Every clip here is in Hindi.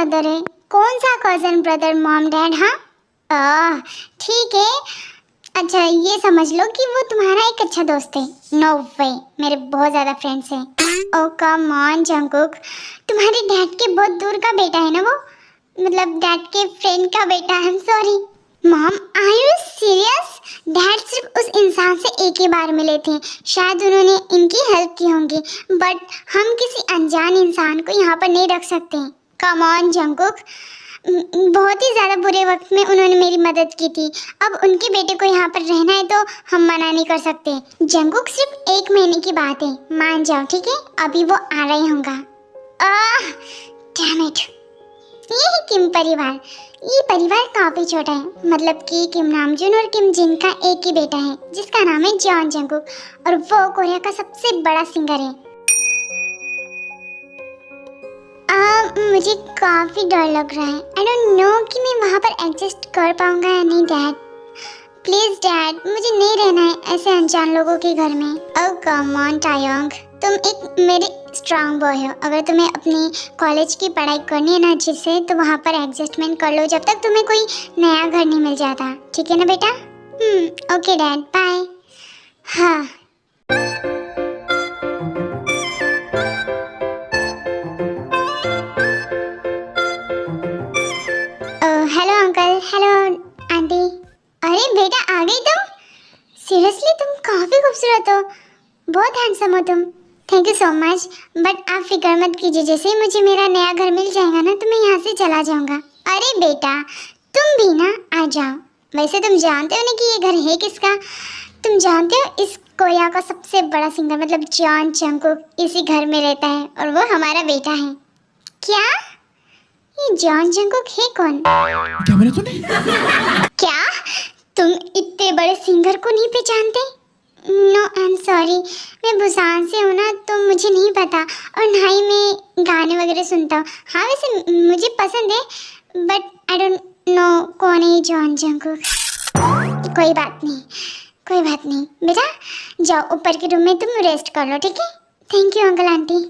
ब्रदर है? कौन सा कजन ब्रदर? Mom dad? हाँ ठीक है। अच्छा ये समझ लो कि वो तुम्हारा एक अच्छा दोस्त है। नो वे, मेरे बहुत ज़्यादा फ्रेंड्स हैं। ओ कम ऑन जंगकुक, तुम्हारे डैड के बहुत दूर का बेटा है ना वो, मतलब डैड के फ्रेंड का बेटा। I am sorry mom, are you serious? Dad सिर्फ उस इंसान से एक ही बार मिले थे, शायद उन्होंने इनकी हेल्प की होंगी, बट हम किसी अनजान इंसान को यहाँ पर नहीं रख सकते। कम ऑन जंगकुक, बहुत ही ज़्यादा बुरे वक्त में उन्होंने मेरी मदद की थी, अब उनके बेटे को यहाँ पर रहना है तो हम मना नहीं कर सकते। जंगकुक सिर्फ 1 महीने की बात है, मान जाओ ठीक है, अभी वो आ रहे होंगे। डैम इट, ये है किम परिवार। ये परिवार काफी छोटा है, मतलब कि किम नामजून और किम जिन का एक ही बेटा है जिसका नाम है जॉन जंगकुक, और वो कोरिया का सबसे बड़ा सिंगर है। मुझे काफी डर लग रहा है। आई डोंट नो कि मैं वहाँ पर एडजस्ट कर पाऊंगा या नहीं। डैड प्लीज डैड, मुझे नहीं रहना है ऐसे अनजान लोगों के घर में। ओह कम ऑन टायोंग, तुम एक मेरे स्ट्रांग बॉय हो। अगर तुम्हें अपनी कॉलेज की पढ़ाई करनी है ना अच्छे से, तो वहाँ पर एडजस्टमेंट कर लो जब तक तुम्हें कोई नया घर नहीं मिल जाता, ठीक है ना बेटा? Okay dad, bye. हाँ हेलो अंकल, हेलो आंटी। अरे बेटा आ गई तुम? सीरियसली तुम काफी खूबसूरत हो, बहुत हैंडसम हो तुम। Thank you so much, but आप फिक्र मत कीजिए, जैसे ही मुझे मेरा नया घर मिल जाएगा ना तो मैं यहाँ से चला जाऊँगा। अरे बेटा तुम भी ना आ जाओ। वैसे तुम जानते हो ना कि ये घर है किसका? तुम जानते हो इस कोरिया का सबसे बड़ा सिंगर मतलब जॉन जंगकुक इसी घर में रहता है और वो हमारा बेटा है। क्या ये जॉन जंगकुक है कौन? क्या बोला तूने? क्या तुम इतने बड़े सिंगर को नहीं पहचानते? नो आई एम सॉरी, मैं बुसान से हूँ ना तो मुझे नहीं पता, और ना ही मैं गाने वगैरह सुनता हूँ। हाँ वैसे मुझे पसंद है, बट आई डोंट नो कौन है जॉन जंगकुक। कोई बात नहीं, कोई बात नहीं बेटा, जाओ ऊपर के रूम में तुम रेस्ट कर लो, ठीक है? Thank you uncle aunty.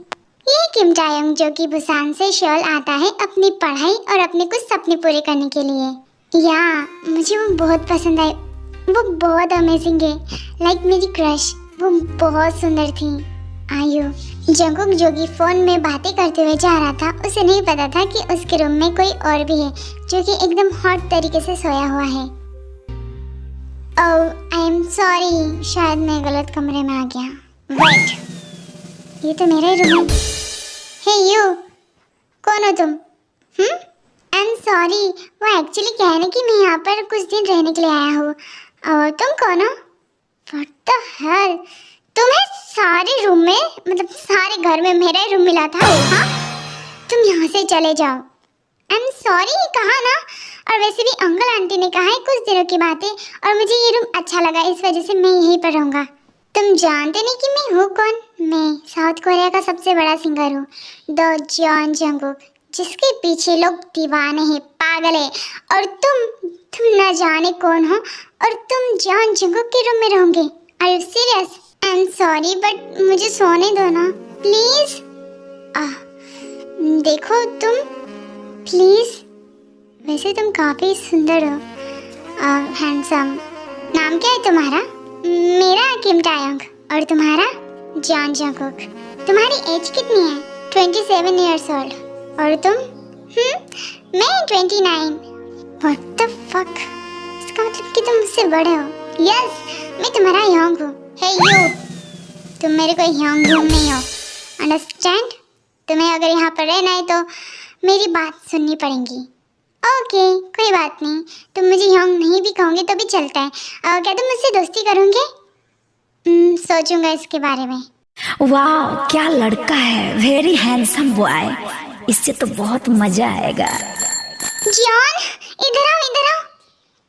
ये किम टायोंग जो कि बुसान से शॉल आता है अपनी पढ़ाई और अपने कुछ सपने पूरे करने के लिए। या मुझे वो बहुत पसंद आई, वो बहुत अमेजिंग है, लाइक मेरी क्रश, वो बहुत सुंदर थी। आयु जंगकुक जो कि फोन में बातें करते हुए जा रहा था, उसे नहीं पता था कि उसके रूम में कोई और भी है जो कि एकदम हॉट तरीके से सोया हुआ है। ओह आई एम सॉरी, शायद मैं गलत कमरे में आ गया। वेट, ये तो मेरा ही रूम है। हे यू, कौन हो तुम? आई एम सॉरी, वो एक्चुअली क्या है ना कि मैं यहाँ पर कुछ दिन रहने के लिए आया हूँ। और तुम कौन हो? व्हाट द हेल, तुम्हें सारे रूम में मतलब सारे घर में मेरा ही रूम मिला था? हाँ तुम यहाँ से चले जाओ। आई एम सॉरी, कहा ना। और वैसे भी अंकल आंटी ने कहा है कुछ दिनों की बात है, और मुझे ये रूम अच्छा लगा, इस वजह से मैं यहीं पर रहूँगा। तुम जानते नहीं कि मैं हूँ कौन? मैं साउथ कोरिया का सबसे बड़ा सिंगर हूँ, द जॉन जंगकुक, जिसके पीछे लोग दीवाने हैं, पागल है। और तुम न जाने कौन हो, और तुम जॉन जंगकुक के रूम में रहोगे? Are you serious? I am sorry but मुझे सोने दो ना प्लीज। देखो तुम प्लीज, वैसे तुम काफी सुंदर हो, हैंडसम। नाम क्या है तुम्हारा? मेरा किम टायोंग, और तुम्हारा? John Jungkook. तुम्हारी एज कितनी है? 27 इयर्स ओल्ड। और तुम? मैं 29। व्हाट द फक, इसका मतलब कि तुम मुझसे बड़े हो। यस मैं तुम्हारा यंग हूँ। हे यू, तुम मेरे कोई यंग नहीं हो, अंडरस्टैंड? तुम्हें अगर यहाँ पर रहना है तो मेरी बात सुननी पड़ेगी। ओके कोई बात नहीं, तुम मुझे यंग नहीं भी कहोगे तो भी चलता है। क्या तुम मुझसे दोस्ती करोगे? सोचूंगा इसके बारे में। वाह क्या लड़का है, वेरी हैंडसम बॉय, इससे तो बहुत मजा आएगा। जॉन इधर आओ, इधर आओ।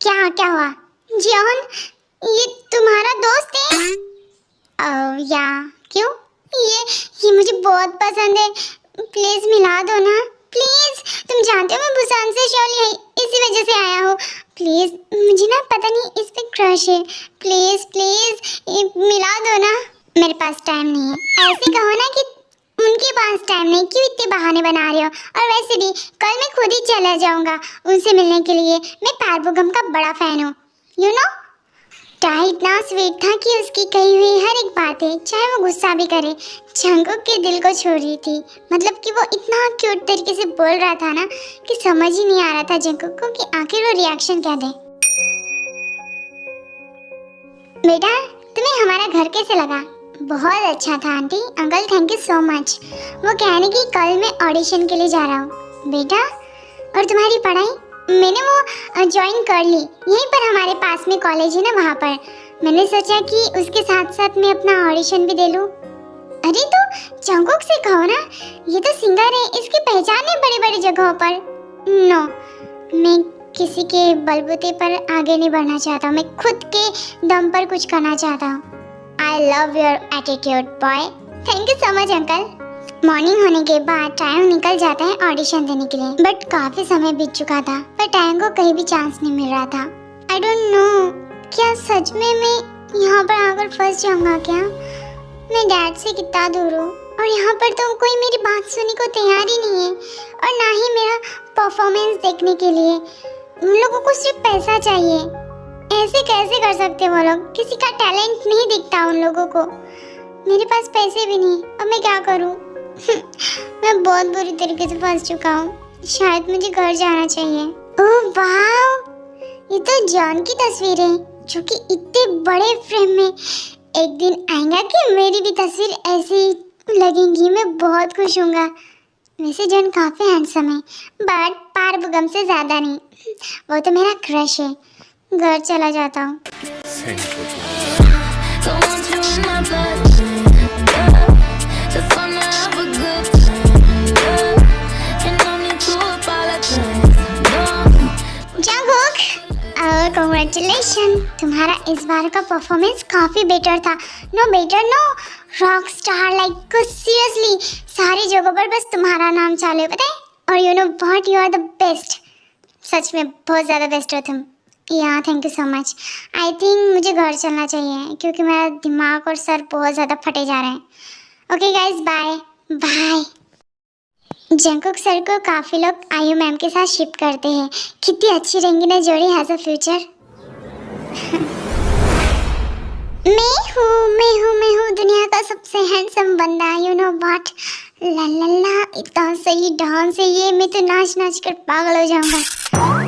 क्या क्या हुआ? जॉन ये तुम्हारा दोस्त है? या क्यों? ये मुझे बहुत पसंद है, प्लीज मिला दो ना प्लीज। तुम जानते हो मैं बुसान से शॉल यही इसी वजह से आया हूँ। प्लीज मुझे ना पता नहीं इस पे क्रश है, प्लीज प्लीज मिला दो ना। मेरे पास टाइम नहीं है, ऐसे कहो ना कि उनके पास टाइम नहीं, क्यों इतने बहाने बना रहे हो? और वैसे भी कल मैं खुद ही चला जाऊंगा उनसे मिलने के लिए। मैं पारबुगम का बड़ा फैन हूँ, यू नो। टाई इतना स्वीट था कि उसकी कही हुई हर एक बातें, चाहे वो गुस्सा भी करे, जंगकुक के दिल को छू रही थी। मतलब कि वो इतना क्यूट तरीके से बोल रहा था ना कि समझ ही नहीं आ रहा था जंगकुक को कि आखिर वो रिएक्शन क्या दे। बेटा, तुम्हें हमारा घर कैसे लगा? बहुत अच्छा था aunty. Uncle thank you so much. वो कह रहे कि कल मैं ऑडिशन के लिए जा रहा हूँ। बेटा, और तुम्हारी पढ़ाई? मैंने वो ज्वाइन कर ली, यहीं पर हमारे पास में कॉलेज है ना, वहाँ पर। मैंने सोचा कि उसके साथ साथ मैं अपना ऑडिशन भी दे लूँ। अरे तो जंगकुक से कहो ना, ये तो सिंगर है, इसकी पहचान है बड़ी बड़ी जगहों पर। नो, मैं किसी के बलबूते पर आगे नहीं बढ़ना चाहता हूँ, मैं खुद के दम पर कुछ करना चाहता हूँ। I love your attitude boy. Thank you so much uncle. Morning होने के बाद टायंग निकल जाता है ऑडिशन देने के लिए, बट काफी समय बीत चुका था, पर टायंग को कहीं भी चांस नहीं मिल रहा था। आई डोंट नो, क्या सच में मैं यहाँ पर आकर फंस जाऊंगा क्या? मैं डैड से कितना दूर हूँ, और यहाँ पर तो कोई मेरी बात सुनने को तैयार ही नहीं है, और ना ही मेरा परफॉर्मेंस देखने के लिए। उन लोगों को सिर्फ पैसा चाहिए। ऐसे कैसे कर सकते वो लोग? किसी का टैलेंट नहीं दिखता उन लोगों को। मेरे पास पैसे भी नहीं, अब मैं क्या करूँ? मैं बहुत बुरी तरीके से फंस चुका हूँ। शायद मुझे घर जाना चाहिए। ओह वाह, ये तो जॉन की तस्वीर है, जो कि इतने बड़े फ्रेम में। एक दिन आएगा कि मेरी भी तस्वीर ऐसी लगेगी। मैं बहुत खुश हूँगा। वैसे जॉन काफी हैंडसम है, बट पारबुगम से ज्यादा नहीं। वो तो मेरा क्रश है। घर चला जाता हूँ। Congratulations, तुम्हारा इस बार का परफॉर्मेंस काफी बेटर था। No better no, rock star like seriously सारी जगहों पर बस तुम्हारा नाम चालू है, पता है? और you know what, you are the best. सच में बहुत ज़्यादा बेस्ट हो तुम। या thank you so much. I think मुझे घर चलना चाहिए, क्योंकि मेरा दिमाग और सर बहुत ज़्यादा फटे जा रहे हैं। Okay guys, bye bye. Jungkook sir को काफ़ी लोग आयु मैम के साथ शिप करते हैं। कितनी अच्छी रहेंगी ना जोड़ी, हैज़ अ फ्यूचर। मैं हूँ दुनिया का सबसे हैंडसम बंदा, यू नो व्हाट। ला ला ला, इतना सही डांस है ये, मैं तो नाच नाच कर पागल हो जाऊंगा। हाँ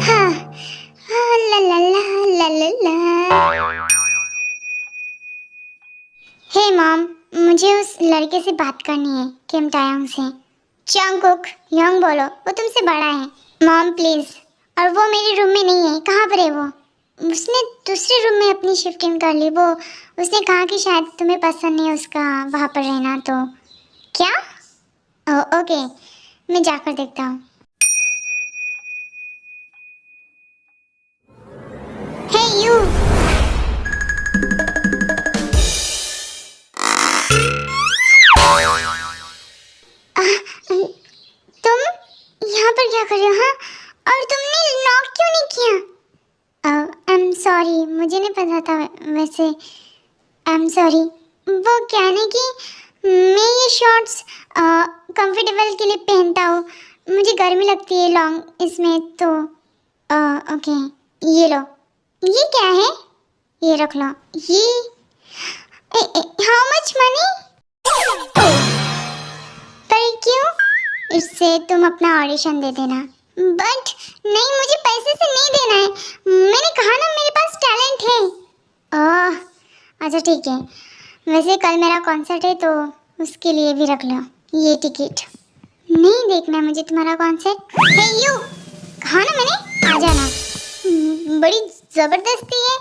हाँ, ला ला ला ला ला। हे मॉम, मुझे उस लड़के से बात करनी है, किम टायंग से। जंगकुक, यंग बोलो, वो तुमसे बड़ा है। Mom please. और वो मेरे रूम में नहीं है। कहाँ पर है वो? उसने दूसरे रूम में अपनी शिफ्टिंग कर ली। वो उसने कहा कि शायद तुम्हें पसंद नहीं उसका वहाँ पर रहना। तो क्या? ओके, मैं जाकर देखता हूँ। हे यू, तुम यहाँ पर क्या कर रहे हो? हाँ, और तुमने नॉक क्यों नहीं किया? आई एम सॉरी, मुझे नहीं पता था। वैसे आई एम सॉरी। वो क्या है कि मैं ये शॉर्ट्स कंफर्टेबल के लिए पहनता हूँ, मुझे गर्मी लगती है लॉन्ग इसमें। तो ओके, ये लो। ये क्या है? ये रख लो। ये हाउ मच मनी? पर क्यों? इससे तुम अपना ऑडिशन दे देना। बट नहीं, मुझे पैसे से नहीं देना है। मैंने कहा ना मेरे पास टैलेंट है। ओह अच्छा ठीक है। वैसे कल मेरा कॉन्सर्ट है, तो उसके लिए भी रख लो ये टिकट। नहीं देखना मुझे तुम्हारा कॉन्सर्ट। हे यू, कहा ना मैंने, आ जाना। बड़ी जबरदस्ती है।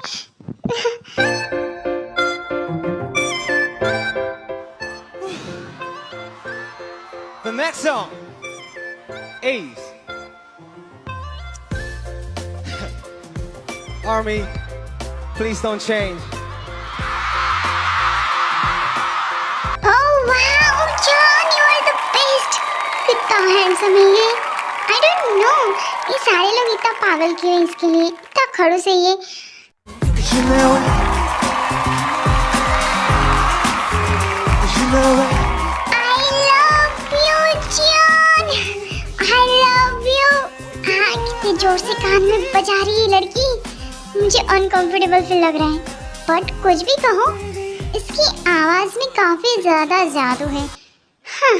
The next song is Army, Please Don't Change. Oh wow, John, you are the best. कितना हैंडसम है ये। I don't know, ये सारे लोग इतना पागल क्यों हैं इसके लिए, इतना खड़ूस है ये। You know it. You know it. I love जोर से कान में बजा रही है लड़की। मुझे अनकंफर्टेबल फील लग रहा है, बट कुछ भी कहो, इसकी आवाज में काफी ज्यादा जादू है। हाँ,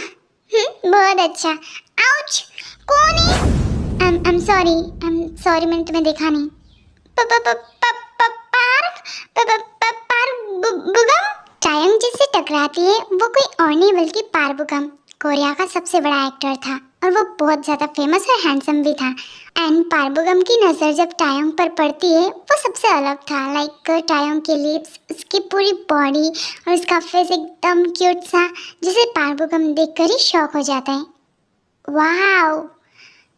बहुत अच्छा। आउच, कौन है? I'm sorry, मैंने तुम्हें देखा नहीं। पारबुगम चायंग जिससे टकराती है वो कोई और नहीं बल्कि पारबुगम कोरिया का सबसे बड़ा एक्टर था और वो बहुत ज़्यादा फेमस और हैंडसम भी था। एंड पारबुगम की नज़र जब टायोंग पर पड़ती है वो सबसे अलग था। लाइक टायोंग के लिप्स, उसकी पूरी बॉडी और उसका फेस एकदम क्यूट सा, जिसे पारबुगम देखकर ही शॉक हो जाता है। Wow,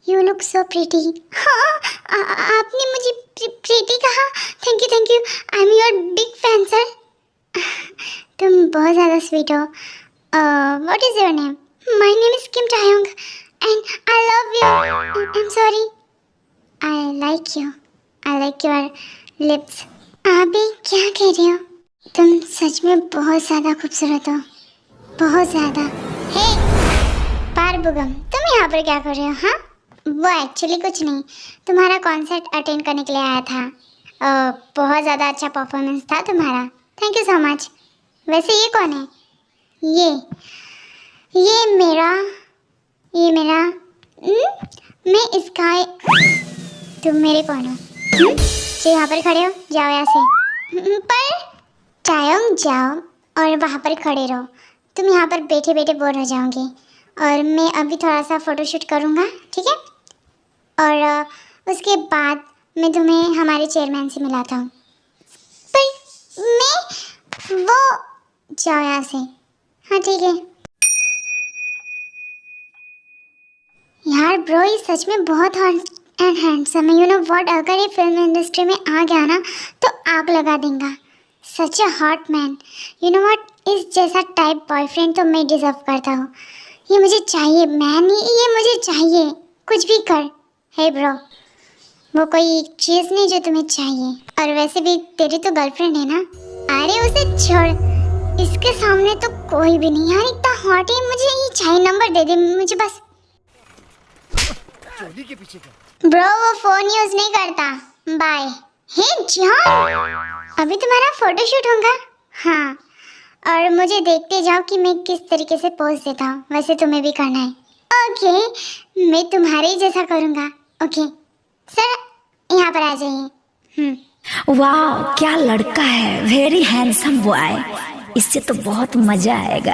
you look so pretty. हाँ, आपने मुझे प्रीटी कहा। Thank you, I am your big fan sir. तुम बहुत ज़्यादा स्वीट हो। What is your name? My name is Kim Taeyong and I love you. I am sorry. I like your lips. आप भी क्या कह रही हो? तुम सच में बहुत ज़्यादा खूबसूरत हो, बहुत ज़्यादा। हे पारबुगम, तुम यहाँ पर क्या कर रहे हो? हाँ, वो एक्चुअली कुछ नहीं, तुम्हारा कॉन्सर्ट अटेंड करने के लिए आया था। बहुत ज़्यादा अच्छा परफॉर्मेंस था तुम्हारा। Thank you so much. वैसे ये कौन है? ये मेरा मैं इसका। तुम मेरे कौन हो? जो यहाँ पर खड़े हो, जाओ यहाँ से। पर टायोंग जाओ और वहाँ पर खड़े रहो। तुम यहाँ पर बैठे बैठे बोर हो जाओगे और मैं अभी थोड़ा सा फ़ोटोशूट करूँगा, ठीक है? और उसके बाद मैं तुम्हें हमारे चेयरमैन से मिलाता हूँ। पर मैं वो, जाओ यहाँ से। हाँ ठीक है। यार ब्रो, ये सच में बहुत हॉट एंड हैंडसम है। यू नो व्हाट, अगर ये फिल्म इंडस्ट्री में आ गया ना तो आग लगा देगा। Such a hot man. You know what, इस जैसा टाइप बॉयफ्रेंड तो मैं डिजर्व करता हूँ। ये मुझे चाहिए मैन, ये मुझे चाहिए। कुछ भी कर। हे ब्रो, वो कोई चीज़ नहीं जो तुम्हें चाहिए। और वैसे भी तेरी तो गर्लफ्रेंड है ना। अरे उसे छोड़, इसके सामने तो कोई भी नहीं। यार इतना हॉट है, मुझे ये चाहिए। नंबर दे दे मुझे बस। चोली के पीछे क्या? ब्रो वो फोन यूज नहीं करता। बाय। हे जॉन, अभी तुम्हारा फोटोशूट होगा। हाँ, और मुझे देखते जाओ कि मैं किस तरीके से पोज देता हूँ। वैसे तुम्हें भी करना है। ओके, मैं तुम्हारे ही जैसा करूँगा। ओके सर, यहाँ पर आ जाइए। वाह, क्या लड़का है, वेरी हैंडसम बॉय। इससे तो बहुत मजा आएगा।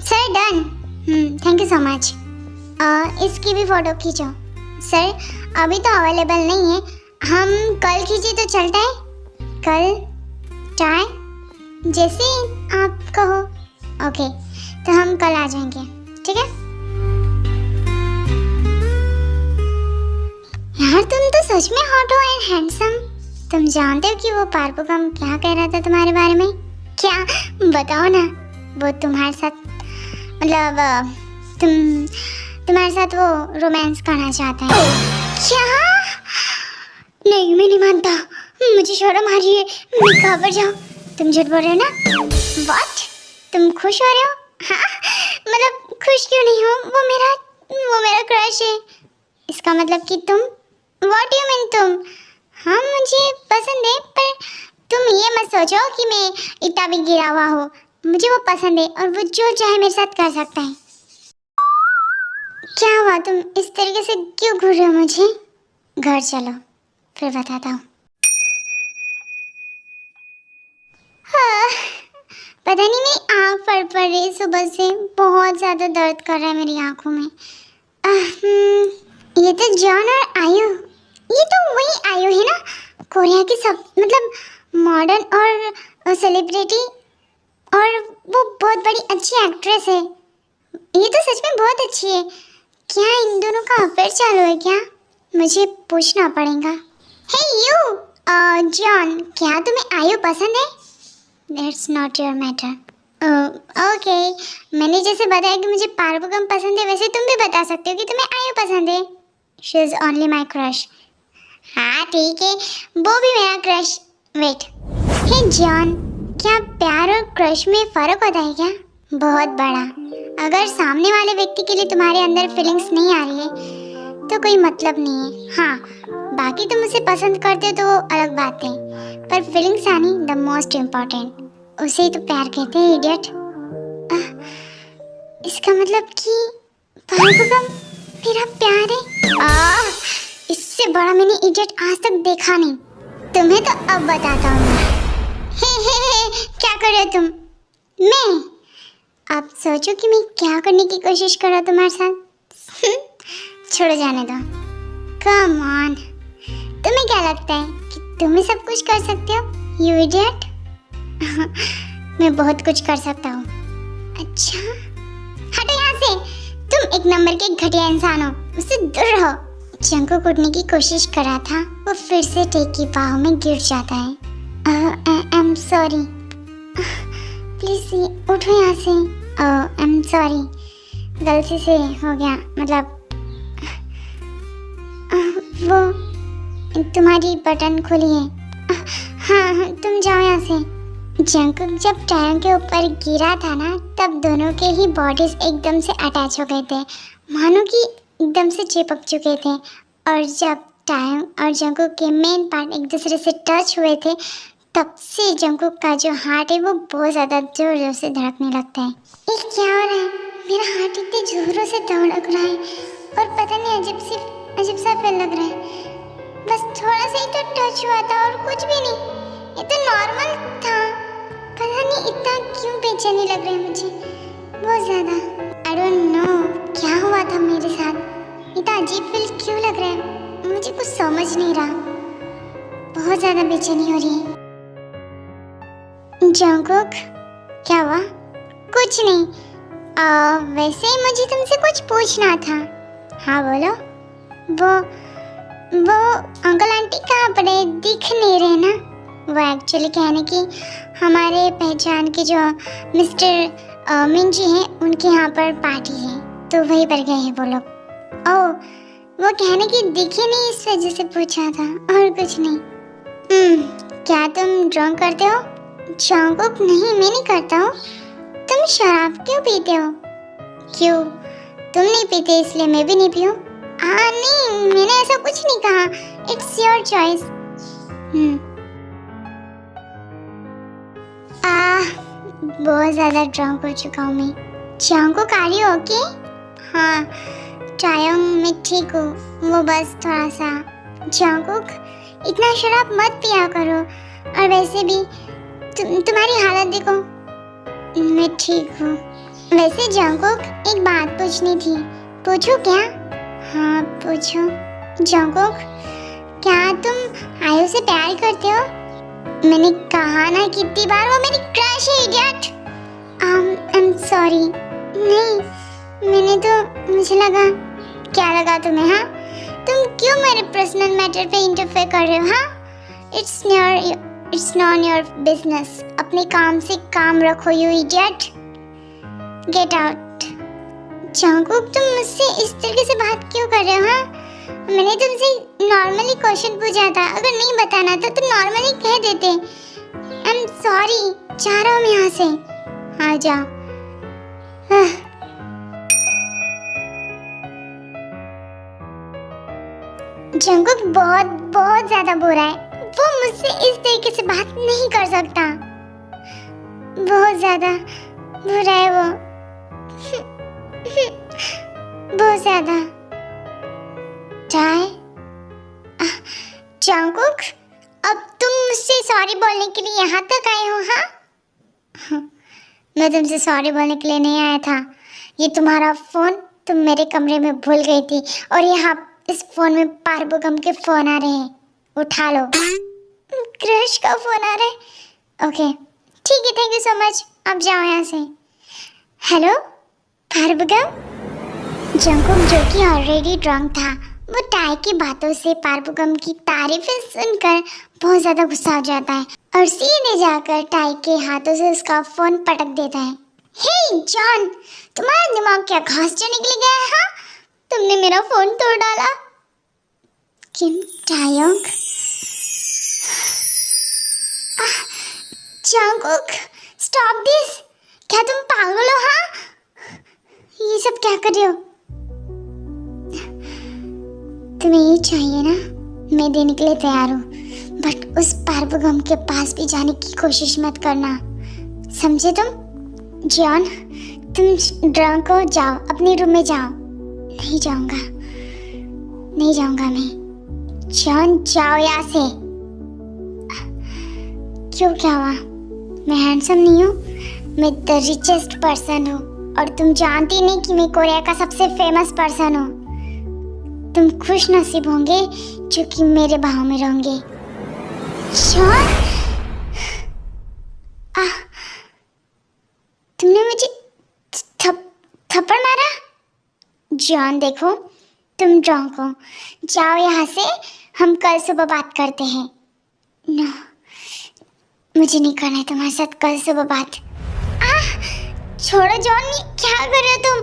Sir done. Thank you so much. इसकी भी फोटो खींचो। सर अभी तो अवेलेबल नहीं है, हम कल खींचे तो चलता है? कल चाय, जैसे आप कहो। ओके, तो हम कल आ जाएंगे, ठीक है? यार तुम तो सच में हॉट हो एंड हैंडसम। तुम जानते हो कि वो पारबुगम क्या कह रहा था तुम्हारे बारे में? क्या, बताओ ना। वो तुम्हारे साथ, मतलब तुम्हारे साथ वो रोमांस करना चाहता है। क्या? नहीं, मैं नहीं मानता। मुझे शर्म आ रही है। मैं खबर जाऊँ। तुम झूठ बोल रहे हो ना? व्हाट? तुम खुश हो रहे हो? हाँ, मतलब खुश क्यों नहीं हो? वो मेरा क्रश है। इसका मतलब कि तुम, व्हाट यू मीन तुम? हाँ मुझे पसंद है, पर तुम ये मत सोचो कि मैं इतना भी गिरा हुआ हो। मुझे वो पसंद है और वो जो चाहे मेरे साथ कर सकता है। क्या हुआ, तुम इस तरीके से क्यों घूर रहे हो मुझे? घर चलो फिर बताता हूँ। हाँ, पता नहीं मेरी आँख पड़ रही है सुबह से। बहुत ज़्यादा दर्द कर रहा है मेरी आँखों में। ये तो जॉन और आयु, ये तो वही आयु है ना, कोरिया की सब मतलब मॉडर्न और सेलिब्रिटी, और वो बहुत बड़ी अच्छी एक्ट्रेस है। ये तो सच में बहुत अच्छी है। क्या इन दोनों का अफेयर चालू है क्या? मुझे पूछना पड़ेगा। हे यू जॉन, क्या तुम्हें आयु पसंद है? That's not your matter. Okay, मैंने जैसे बताया कि मुझे पारबुगम पसंद है, वैसे तुम भी बता सकते हो कि तुम्हें आयु पसंद है। She is only my crush. हाँ ठीक है, वो भी मेरा क्रश। वेट, हे जॉन, क्या प्यार और क्रश में फर्क होता है क्या? बहुत बड़ा। अगर सामने वाले व्यक्ति के लिए तुम्हारे अंदर फीलिंग्स नहीं आ रही है तो कोई मतलब नहीं है। हाँ, बाकी तुम उसे पसंद करते हो तो वो अलग बात है, पर फीलिंग्स आनी द मोस्ट इम्पोर्टेंट। उसे ही तो प्यार कहते हैं, इडियट। इसका मतलब कि भार्गव मेरा प्यार है। इससे बड़ा मैंने इडियट आज तक देखा नहीं। तुम्हें तो अब बताता हूँ मैं। क्या कर रहे हो तुम? मैं? आप सोचो कि मैं क्या करने की कोशिश कर रहा हूँ तुम्हारे साथ। छोड़ो, जाने दो। Come on. तुम्हें क्या लगता है कि तुम ही सब कुछ कर सकते हो, यू इडियट? मैं बहुत कुछ कर सकता हूँ। अच्छा, हटो यहाँ से। तुम एक नंबर के घटिया इंसान हो, मुझसे दूर रहो। जंगकुक उठने की कोशिश कर रहा था, वो फिर से टेक की बाहों में गिर जाता है। आई एम सॉरी, प्लीज उठो यहाँ से। आई एम सॉरी, गलती से हो गया, मतलब वो तुम्हारी बटन खुली है। हाँ, तुम जाओ यहाँ से। जंगकुक जब टायों के ऊपर गिरा था ना, तब दोनों के ही बॉडीज एकदम से अटैच हो गए थे, मानो कि एकदम से चिपक चुके थे। और जब टायों और जंगकुक के मेन पार्ट एक दूसरे से टच हुए थे, तब से जंगकुक का जो हार्ट है वो बहुत ज़्यादा जोर जोर से धड़कने लगता है। ये क्या हो रहा है? मेरा हार्ट इतने जोरों से धड़क रहा है और पता नहीं अजीब सा फील लग रहा है। बस थोड़ा सा ही तो टच हुआ था और कुछ भी नहीं, ये तो नॉर्मल था। पता नहीं इतना क्यों बेचैनी लग रही है मुझे, बहुत ज़्यादा। आई डोंट नो क्या हुआ था मेरे साथ, इतना अजीब फील क्यों लग रहा है, मुझे कुछ समझ नहीं रहा। बहुत ज़्यादा बेचैनी हो रही है। जंगकुक, क्या हुआ? कुछ नहीं। वैसे ही मुझे तुमसे कुछ पूछना था। हाँ बोलो। वो अंकल आंटी कहाँ पड़े, दिख नहीं रहे ना? वो एक्चुअली कहने की हमारे पहचान के जो मिस्टर मिंजी हैं, उनके यहाँ पर पार्टी है, तो वहीं पर गए हैं वो लोग। ओह, वो कहने की दिखे नहीं, इस वजह से पूछा था, और कुछ नहीं। क्या तुम ड्रिंक करते हो? जंगकुक, नहीं मैं नहीं करता हूँ। तुम शराब क्यों पीते हो? क्यों, तुम नहीं पीते इसलिए मैं भी नहीं पीऊँ? हाँ नहीं, मैंने ऐसा कुछ नहीं कहा, इट्स योर चॉइस। बहुत ज़्यादा ड्रंक हो चुका हूँ मैं। जंगकुक, आ रही हो ओके? हाँ, टायोंग मैं ठीक हूँ, वो बस थोड़ा सा। जंगकुक, इतना शराब मत पिया करो, और वैसे भी तुम्हारी हालत देखो। मैं ठीक हूँ। वैसे जंगकुक, एक बात पूछनी थी। पूछो क्या? हाँ पूछो। जंगकुक, क्या तुम आयु से प्यार करते हो? मैंने कहा ना कितनी बार, वो मेरी क्रश है इडियट। I am sorry. नहीं, मैंने तो, मुझे लगा। क्या लगा तुम्हें? हाँ, तुम क्यों मेरे पर्सनल मैटर पे इंटरफेयर कर रहे हो? हाँ, इट्स नॉट योर बिजनेस। अपने काम से काम रखो, you idiot. Get out. Jungkook, तुम मुझसे इस तरीके से बात क्यों कर रहे हो? हाँ, मैंने तुमसे नॉर्मली क्वेश्चन पूछा था, अगर नहीं बताना था तो नॉर्मली कह देते। आई एम सॉरी, जा रहा हूँ यहाँ से। हाँ जाओ। जंगकुक बहुत ज़्यादा बुरा है, वो मुझसे इस तरीके से बात नहीं कर सकता। बहुत ज़्यादा बुरा है वो। बहुत ज़्यादा। जंगकुक, अब तुम मुझसे सॉरी बोलने के लिए यहाँ तक आए हो? हाँ, मैं तुमसे सॉरी बोलने के लिए नहीं आया था। ये तुम्हारा फोन तुम मेरे कमरे में भूल गई थी, और यहाँ इस फोन में पार्बुकम के फोन आ रहे हैं, उठा लो। क्रश का फोन आ रहा है। ओके ठीक है, थैंक यू सो मच, अब जाओ यहाँ से। हेलो पार्बुकम। जंगकुक, जो कि ऑलरेडी ड्रंक था, वो टाई की बातों से पार्बुकम की तारीफें सुनकर बहुत ज़्यादा गुस्सा हो जाता है और सीधे जाकर टाई के हाथों से उसका फोन पटक देता है। हे जॉन, तुम्हारा दिमाग क्या घास से निकल गया है? हाँ, तुमने मेरा फोन तोड़ डाला। किम टायोंग, जंगकुक, स्टॉप दिस। क्या तुम पागल हो? हाँ, ये सब क्या कर रहे हो? तुम्हें ये चाहिए ना, मैं देने के लिए तैयार हूँ, बट उस पार्वगम के पास भी जाने की कोशिश मत करना, समझे तुम? जॉन, तुम ड्रंक हो, जाओ अपने रूम में जाओ। नहीं जाऊंगा, नहीं जाऊंगा मैं। जॉन, जाओ यहाँ से। क्यों, क्या हुआ? मैं हैंडसम नहीं हूँ? मैं द रिचेस्ट पर्सन हूँ, और तुम जानती नहीं कि मैं कोरिया का सबसे फेमस पर्सन हूँ। तुम खुश नसीब होंगे जो कि मेरे बाहों में रहोगे। जॉन, तुमने मुझे थप्पड़ मारा? जॉन देखो, तुम ड्रंक हो, जाओ यहाँ से, हम कल सुबह बात करते हैं। नो, मुझे नहीं करना है तुम्हारे साथ कल सुबह बात। छोड़ो जॉन, क्या कर रहे हो तुम?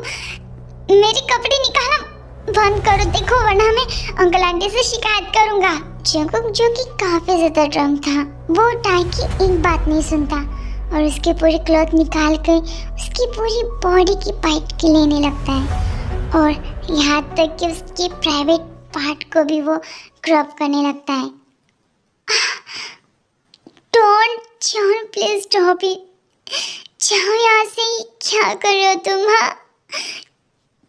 मेरे कपड़े निकालना बंद करो, देखो वरना मैं अंकल आंटी से शिकायत करूंगा। जंगकुक, जो कि काफी ज्यादा ड्रंक था, वो टाई की एक बात नहीं सुनता और उसके पूरे क्लॉथ निकाल कर उसकी पूरी बॉडी की बाइट की लेने लगता है, और यहाँ तक कि उसके प्राइवेट पार्ट को भी वो क्रॉप करने लगता है। Don't John, please stop it. जाओ यहाँ से। क्या कर रहे हो तुम? हाँ,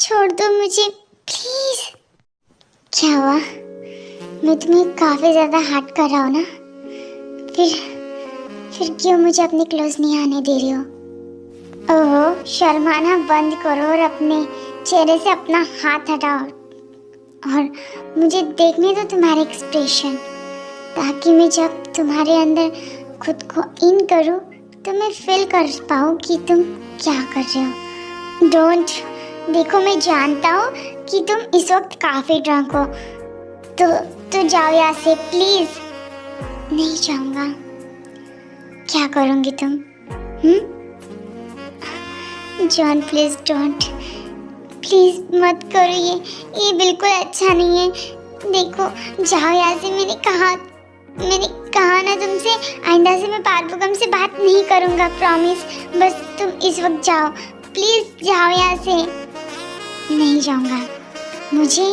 छोड़ दो मुझे प्लीज। क्या हुआ? मैं तुम्हें काफी ज्यादा हार्ट कर रहा हूँ ना? फिर क्यों मुझे अपने क्लोज नहीं आने दे रही हो? ओहो, शर्माना बंद करो और अपने चेहरे से अपना हाथ हटाओ और मुझे देखने दो तुम्हारे एक्सप्रेशन, ताकि मैं जब तुम्हारे अंदर खुद को इन करूं तो मैं फील कर पाऊं कि तुम क्या कर रहे हो। डोंट, देखो मैं जानता हूँ कि तुम इस वक्त काफी ड्रंक हो, तो जाओ यहाँ से प्लीज। नहीं जाऊंगा। क्या करोगी तुम? जॉन, प्लीज डोंट, प्लीज मत करो, ये बिल्कुल अच्छा नहीं है। देखो, जाओ यहाँ से। मैंने कहा ना तुमसे, आइंदा से मैं पार्वगम से बात नहीं करूँगा, प्रॉमिस। बस तुम इस वक्त जाओ, प्लीज जाओ यहाँ से। नहीं जाऊँगा। मुझे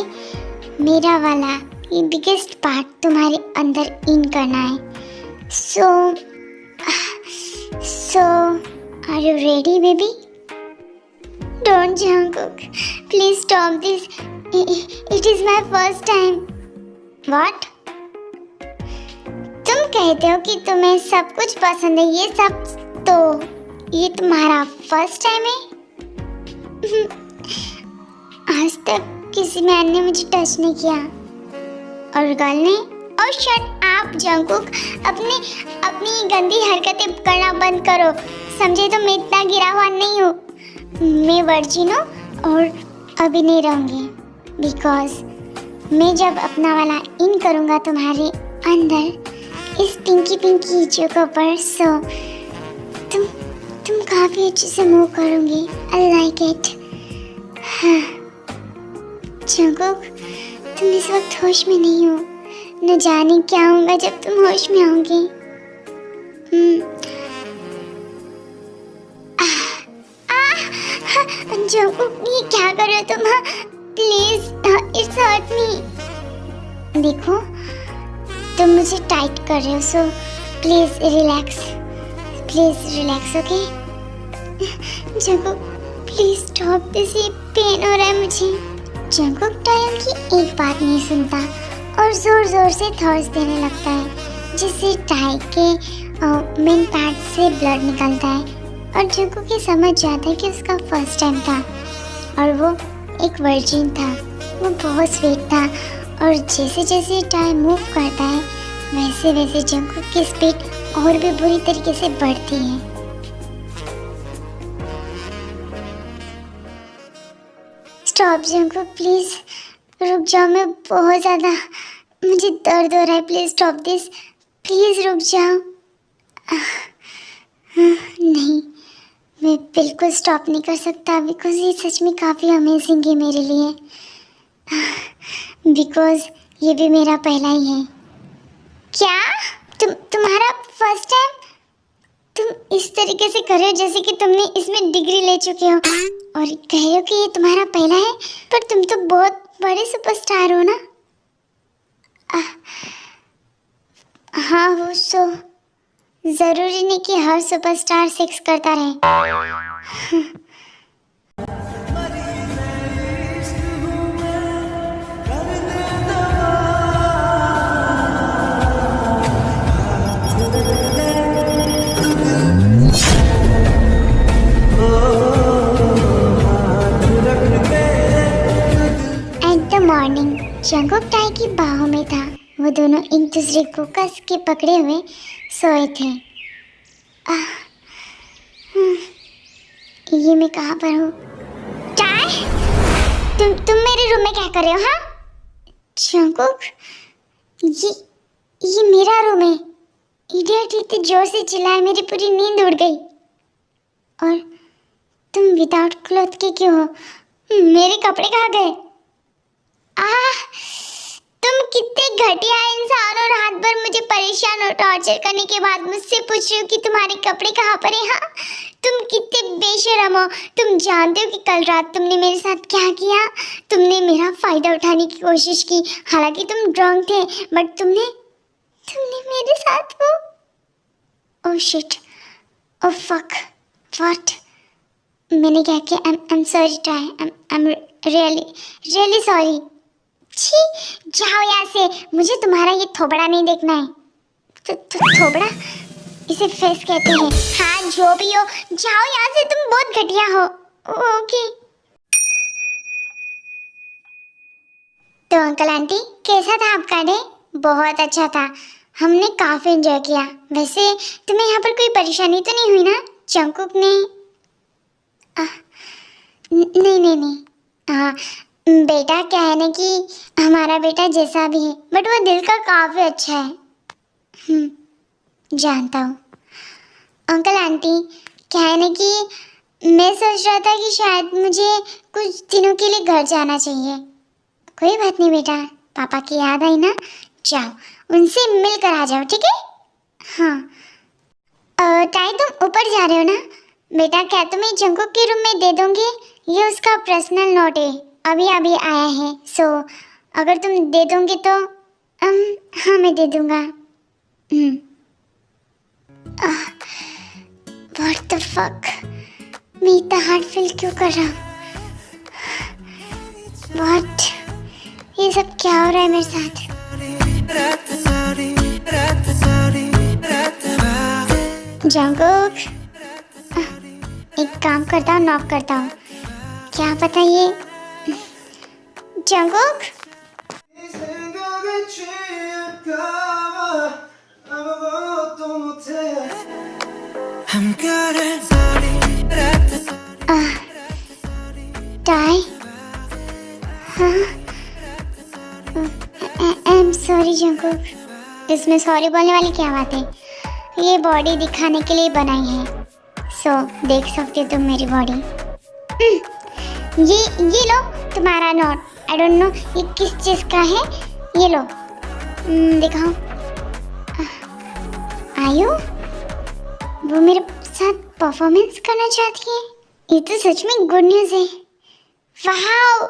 मेरा वाला ये बिगेस्ट पार्ट तुम्हारे अंदर इन करना है। So are you ready baby? Don't Jungkook, please stop this. It is my first time. What? तुम कहते हो कि तुम्हें सब कुछ पसंद है, ये सब, तो ये तुम्हारा फर्स्ट टाइम है? आज तक किसी मैन ने मुझे टच नहीं किया, और गर्ल ने। और शट आप जंगकुक, अपनी गंदी हरकतें करना बंद करो, समझे? तो मैं इतना गिरा हुआ नहीं हूँ। मैं वर्जिन हूँ और अभी नहीं रहूँगी, बिकॉज मैं जब अपना वाला इन करूँगा तुम्हारे अंदर इस पिंकी जगह पर, सो तुम काफ़ी अच्छे से मूव करोगी। I like it. हाँ जंगकुक, तुम इस वक्त होश में नहीं हो, न जाने क्या होगा जब तुम होश में आओगे। जंगकुक, ये क्या कर रहे हो तुम? Please, it's hurt me. देखो, तुम मुझे टाइट कर रहे हो, so please relax, okay? Jungkook, please stop this, ये पेन हो रहा है मुझे। जंगकुक टाइम की एक बात नहीं सुनता और जोर से थॉट्स देने लगता है, जिससे टाई के मेन पार्ट से ब्लड निकलता है, और जंगकुक ये समझ जाता है कि उसका फर्स्ट टाइम था और वो एक वर्जिन था। वो बहुत स्वीट था, और जैसे जैसे टाई मूव करता है वैसे वैसे जंगकुक की स्पीड और भी बुरी तरीके से बढ़ती है। स्टॉप जंगकुक, प्लीज रुक जाओ। मैं बहुत ज़्यादा, मुझे दर्द हो रहा है। प्लीज स्टॉप दिस, प्लीज रुक जाओ। नहीं, मैं बिल्कुल स्टॉप नहीं कर सकता, बिकॉज ये सच में काफ़ी अमेजिंग है मेरे लिए, बिकॉज ये भी मेरा पहला ही है। क्या? तुम्हारा फर्स्ट टाइम? तुम इस तरीके से कर रहे हो जैसे कि तुमने इसमें डिग्री ले चुके हो और कह रहे हो कि ये तुम्हारा पहला है, पर तुम तो बहुत बड़े सुपरस्टार हो ना। हाँ हो सो जरूरी नहीं कि हर सुपरस्टार सेक्स करता रहे। एट द मॉर्निंग जंगुक टाई की बाहों में था। वो दोनों एक दूसरे को कस के पकड़े हुए सोए थे। ये मैं कहाँ पर हूँ? टाई, तुम मेरे रूम में क्या कर रहे हो? हाँ जंगुक, ये मेरा रूम है। इडियट, इतने जोर से चिल्लाए मेरी पूरी नींद उड़ गई। और तुम विदाउट क्लॉथ के क्यों हो? मेरे कपड़े कहाँ गए? तुम कितने घटिया इंसान हो। रात भर मुझे परेशान और टॉर्चर करने के बाद मुझसे पूछ रहे हो कि तुम्हारे कपड़े कहाँ पर हैं? हाँ, तुम कितने बेशरम हो। तुम जानते हो कि कल रात तुमने मेरे साथ क्या किया? तुमने मेरा फायदा उठाने की कोशिश की। हालांकि तुम ड्रंक थे, बट तुमने मेरे साथ वो। Oh shit, oh fuck, what? मैंने क्या किया? आई am sorry tie, I am really sorry. छी, जाओ यहाँ से। मुझे तुम्हारा ये थोबड़ा नहीं देखना है। थोबड़ा? इसे फेस कहते हैं। हाँ जो भी हो, जाओ यहाँ से। तुम बहुत घटिया हो। ओके। तो अंकल आंटी, कैसा था आपका डे? बहुत अच्छा था, हमने काफी एंजॉय किया। वैसे तुम्हें यहाँ पर कोई परेशानी तो नहीं हुई ना? जंगकुक ने नहीं। बेटा क्या है ना कि हमारा बेटा जैसा भी है, बट वो दिल का काफ़ी अच्छा है। जानता हूँ अंकल आंटी। क्या है ना कि मैं सोच रहा था कि शायद मुझे कुछ दिनों के लिए घर जाना चाहिए। कोई बात नहीं बेटा, पापा की याद आई ना, जाओ उनसे मिल कर आ जाओ, ठीक है? हाँ। टाई, तुम ऊपर जा रहे हो ना? बेटा क्या तुम्हें जंगकुक के रूम में दे दोगे? ये उसका पर्सनल नोट है, अभी आया है। सो अगर तुम दे दोगे तो हाँ मैं दे दूंगा। व्हाट द फक, मैं इतना हार्ड फील क्यों कर रहा हूँ? व्हाट, ये सब क्या हो रहा है मेरे साथ? जंगकुक, एक काम करता हूँ, नॉक करता हूँ। क्या पता ये जंगकुक? टाई, हाँ, आई एम सॉरी जंगकुक। इसमें सॉरी बोलने वाली क्या बात है? ये बॉडी दिखाने के लिए बनाई है। सो देख सकते हो तुम मेरी बॉडी। ये लो तुम्हारा नोट। आई डोंट नो ये किस चीज़ का है। ये लो, दिखाओ। आयु, वो मेरे साथ परफॉर्मेंस करना चाहती है। ये तो सच में गुड न्यूज़ है। वाओ,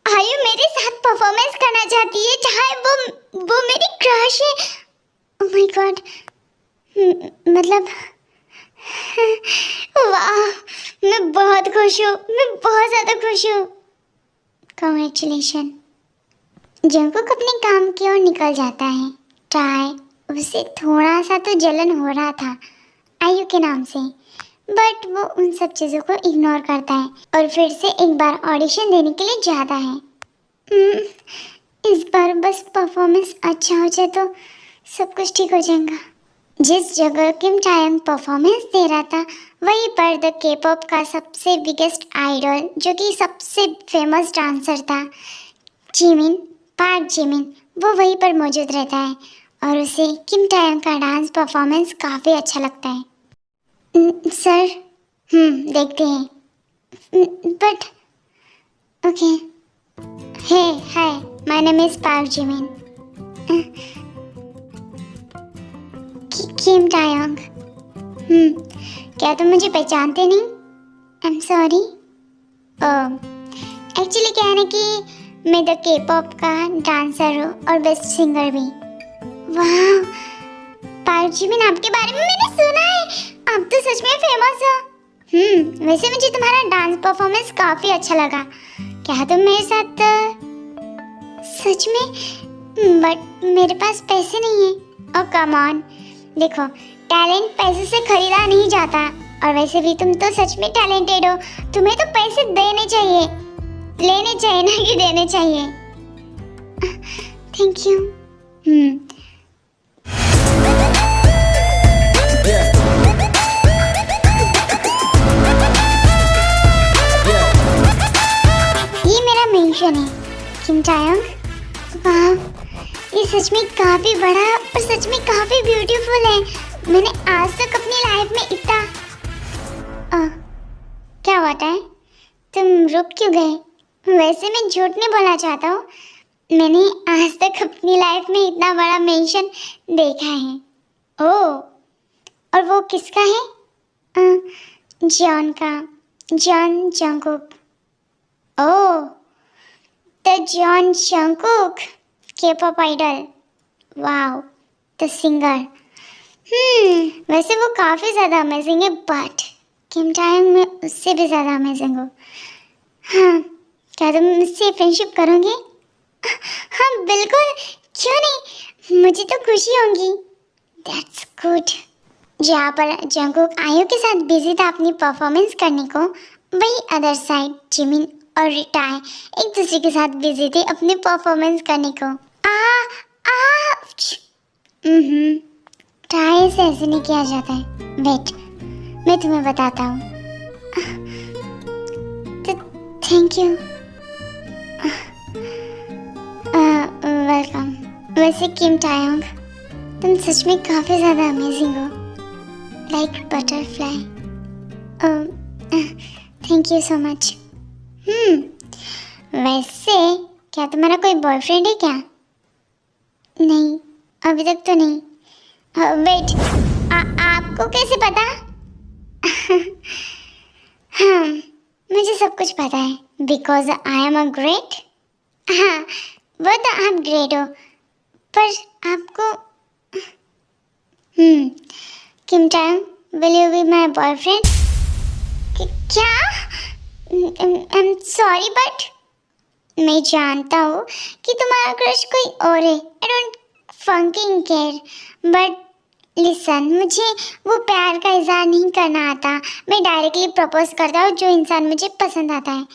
आयु मेरे साथ परफॉर्मेंस करना चाहती है, चाहे वो मेरी क्रश है। ओह माय गॉड, मतलब वाह, मैं बहुत खुश हूँ, मैं बहुत ज़्यादा खुश हूँ। कांग्रेचुलेशन। जंगकुक अपने काम की ओर निकल जाता है। टाई, उसे थोड़ा सा तो जलन हो रहा था आयु के नाम से, बट वो उन सब चीज़ों को इग्नोर करता है और फिर से एक बार ऑडिशन देने के लिए जाता है। इस बार बस परफॉर्मेंस अच्छा हो जाए तो सब कुछ ठीक हो जाएगा। जिस जगह किम टायंग परफॉर्मेंस दे रहा था, वहीं पर द के-पॉप का सबसे बिगेस्ट आइडल, जो कि सबसे फेमस डांसर था, पार्क जिमिन, वो वहीं पर मौजूद रहता है और उसे किम टायंग का डांस परफॉर्मेंस काफ़ी अच्छा लगता है। सर, देखते हैं, but okay. Hey hi, my name is Park Jimin. Kim Taeyong, क्या तुम मुझे पहचानते नहीं? आई एम सॉरी। एक्चुअली क्या है ना कि मैं द के पॉप का डांसर हूँ और बेस्ट सिंगर भी। वाह, पायल जिमिन, आपके बारे में मैंने सुना है, आप तो सच में फेमस हो। वैसे मुझे तुम्हारा डांस परफॉर्मेंस काफी अच्छा लगा। क्या तुम मेरे साथ सच में? बट मेरे पास पैसे नहीं है। ओ कम ऑन, देखो टैलेंट पैसे से खरीदा नहीं जाता, और वैसे भी तुम तो सच में टैलेंटेड हो। तुम्हें तो पैसे देने चाहिए, लेने चाहिए ना कि देने चाहिए। Thank you. ये मेरा मेंशन है, किम चायोंग। वाह, ये सच में काफी बड़ा और सच में काफी ब्यूटीफुल है। मैंने आज तक अपनी लाइफ में इतना क्या होता है? तुम रुक क्यों गए? वैसे मैं झूठ नहीं बोलना चाहता हूँ, मैंने आज तक अपनी लाइफ में इतना बड़ा मेंशन देखा है। ओह, और वो किसका है? जॉन का, Jeon Jungkook. Oh, the Jeon Jungkook, K-pop idol. Wow, the singer. वैसे वो काफ़ी ज़्यादा अमेजिंग है, बट किम चायोंग में उससे भी ज़्यादा अमेजिंग हो। हाँ, क्या तुम मुझसे फ्रेंडशिप करोगे? हाँ बिल्कुल, क्यों नहीं, मुझे तो खुशी होगी। That's good. जहाँ पर जंगकुक आयु के साथ बिजी था अपनी परफॉर्मेंस करने को, वही अदर साइड जिमिन और रिटाई एक दूसरे के साथ बिजी थे अपनी परफॉर्मेंस करने को। टाई से ऐसे नहीं किया जाता है। वेट, मैं तुम्हें बताता हूँ। Thank you. वेलकम। वैसे किम चायोंग, तुम सच में काफ़ी ज़्यादा अमेजिंग हो, like butterfly. Thank you so much. वैसे क्या तुम्हारा कोई बॉयफ्रेंड है क्या? नहीं, अभी तक तो नहीं। वेट, आपको कैसे पता? हाँ, मुझे सब कुछ पता है, because I am a great. हाँ, वो तो आप ग्रेट हो, पर आपको Kim Chaeyoung, will you be my boyfriend? क्या? आई एम सॉरी, बट मैं जानता हूँ कि तुम्हारा क्रश कोई और है। I don't fucking care, but listen, मुझे वो प्यार का इजहार नहीं करना आता। मैं डायरेक्टली प्रपोज करता हूँ जो इंसान मुझे पसंद आता है।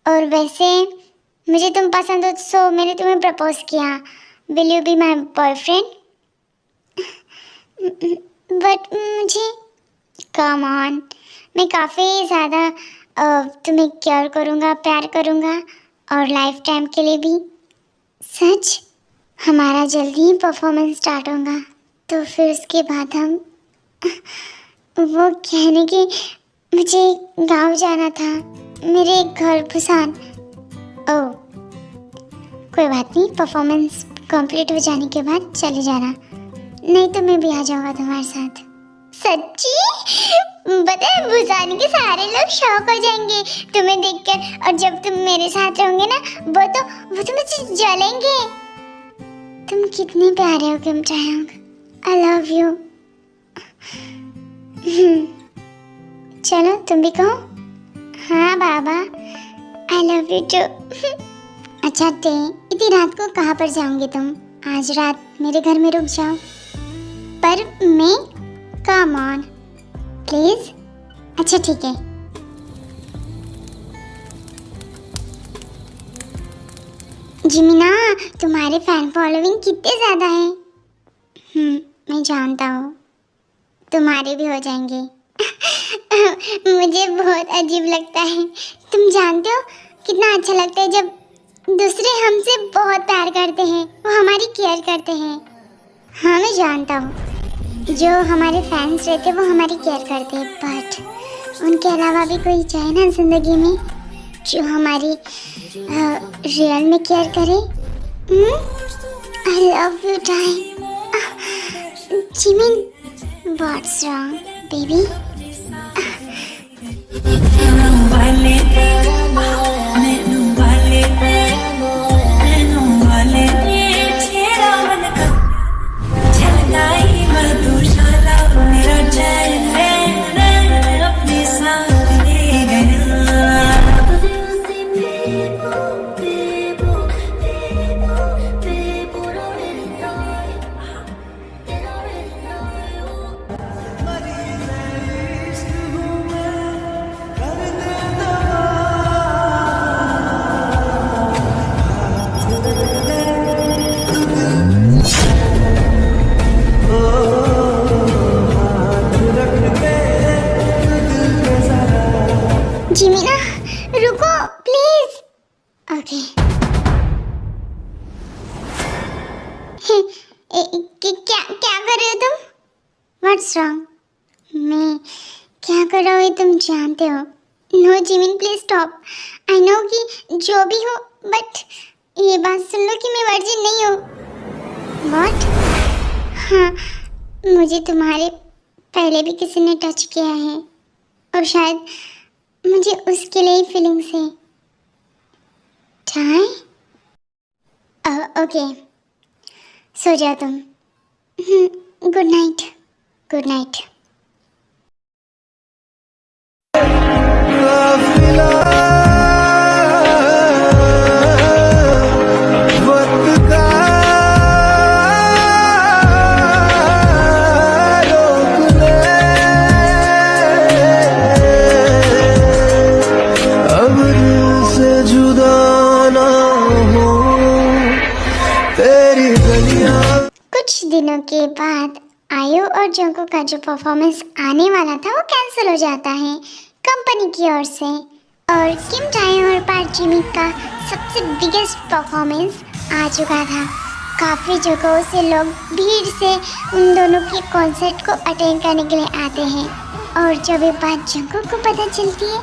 और वैसे मुझे तुम पसंद हो, सो मैंने तुम्हें प्रपोज किया। Will you be my boyfriend? But मुझे, कम ऑन, मैं काफ़ी ज़्यादा तुम्हें केयर करूँगा, प्यार करूँगा, और लाइफ टाइम के लिए भी। सच? हमारा जल्दी ही परफॉर्मेंस स्टार्ट होगा, तो फिर उसके बाद हम वो कहने की, मुझे गांव जाना था, मेरे घर बुसान। ओह, कोई बात नहीं, परफॉर्मेंस कंप्लीट हो जाने के बाद चले जाना, नहीं तो मैं भी आ जाऊँगा तुम्हारे साथ। सच्ची? पता है, बुसान के सारे लोग शॉक हो जाएंगे तुम्हें देखकर, और जब तुम मेरे साथ रहोगे ना, वो तो मुझे जलेंगे। तुम कितने प्यारे हो किम चायोंग, आई लव यू। चलो तुम भी कहो। हाँ बाबा, आई लव यू टू। अच्छा ते, इतनी रात को कहाँ पर जाओगे तुम? आज रात मेरे घर में रुक जाओ। पर मैं, कम ऑन प्लीज। अच्छा ठीक है। जिमिना, तुम्हारे फैन फॉलोइंग कितने ज़्यादा है? मैं जानता हूँ, तुम्हारे भी हो जाएंगे। मुझे बहुत अजीब लगता है। तुम जानते हो कितना अच्छा लगता है जब दूसरे हमसे बहुत प्यार करते हैं, वो हमारी केयर करते हैं। हाँ मैं जानता हूँ, जो हमारे फैंस रहते हैं वो हमारी केयर करते हैं, बट उनके अलावा भी कोई चाहे ना ज़िंदगी में जो हमारी रियल में केयर करे। I love you Tae. Jimin, what's wrong? Baby. जिमीना रुको प्लीज। ओके क्या क्या कर रहे हो तुम? What's wrong? मैं क्या कर रहा हूँ तुम जानते हो? No Jimin please stop. I know कि जो भी हो बट ये बात सुन लो कि मैं वर्जिन नहीं हूँ। व्हाट? हाँ मुझे तुम्हारे पहले भी किसी ने टच किया है और शायद मुझे उसके लिए ही फीलिंग्स है। चाय? ओके सो जाओ तुम। Good night. Good night. वक्त का रोक ले, अब दिल से जुदा ना हो तेरी गलियां। कुछ दिनों के बाद आयु और जंको का जो परफॉर्मेंस आने वाला था वो कैंसिल हो जाता है कंपनी की ओर से, और किम टायन और पार्क जिमी का सबसे बिगेस्ट परफॉर्मेंस आ चुका था। काफ़ी जगहों से लोग भीड़ से उन दोनों के कॉन्सर्ट को अटेंड करने के लिए आते हैं, और जब ये बात जंको को पता चलती है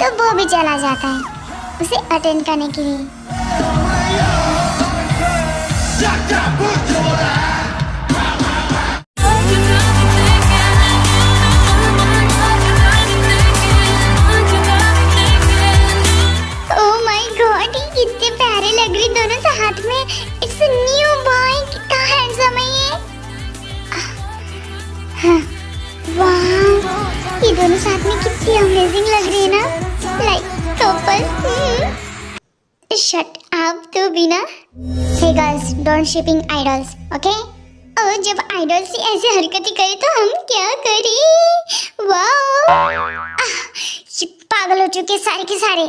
तो वो भी चला जाता है उसे अटेंड करने के लिए। ओह माय गॉड ये कितने प्यारे लग रहे दोनों से हाथ में। It's a new boy. कितना हैंडसम है ये। हाँ वाह ये दोनों साथ में कितनी अमेजिंग लग रही है ना, लाइक कपल। शट अप तो बिना। Hey girls don't shipping idols okay. और जब आइडल्स ही ऐसी हरकतें करे तो हम क्या करें? वाह ये पागल हो चुके सारे के सारे।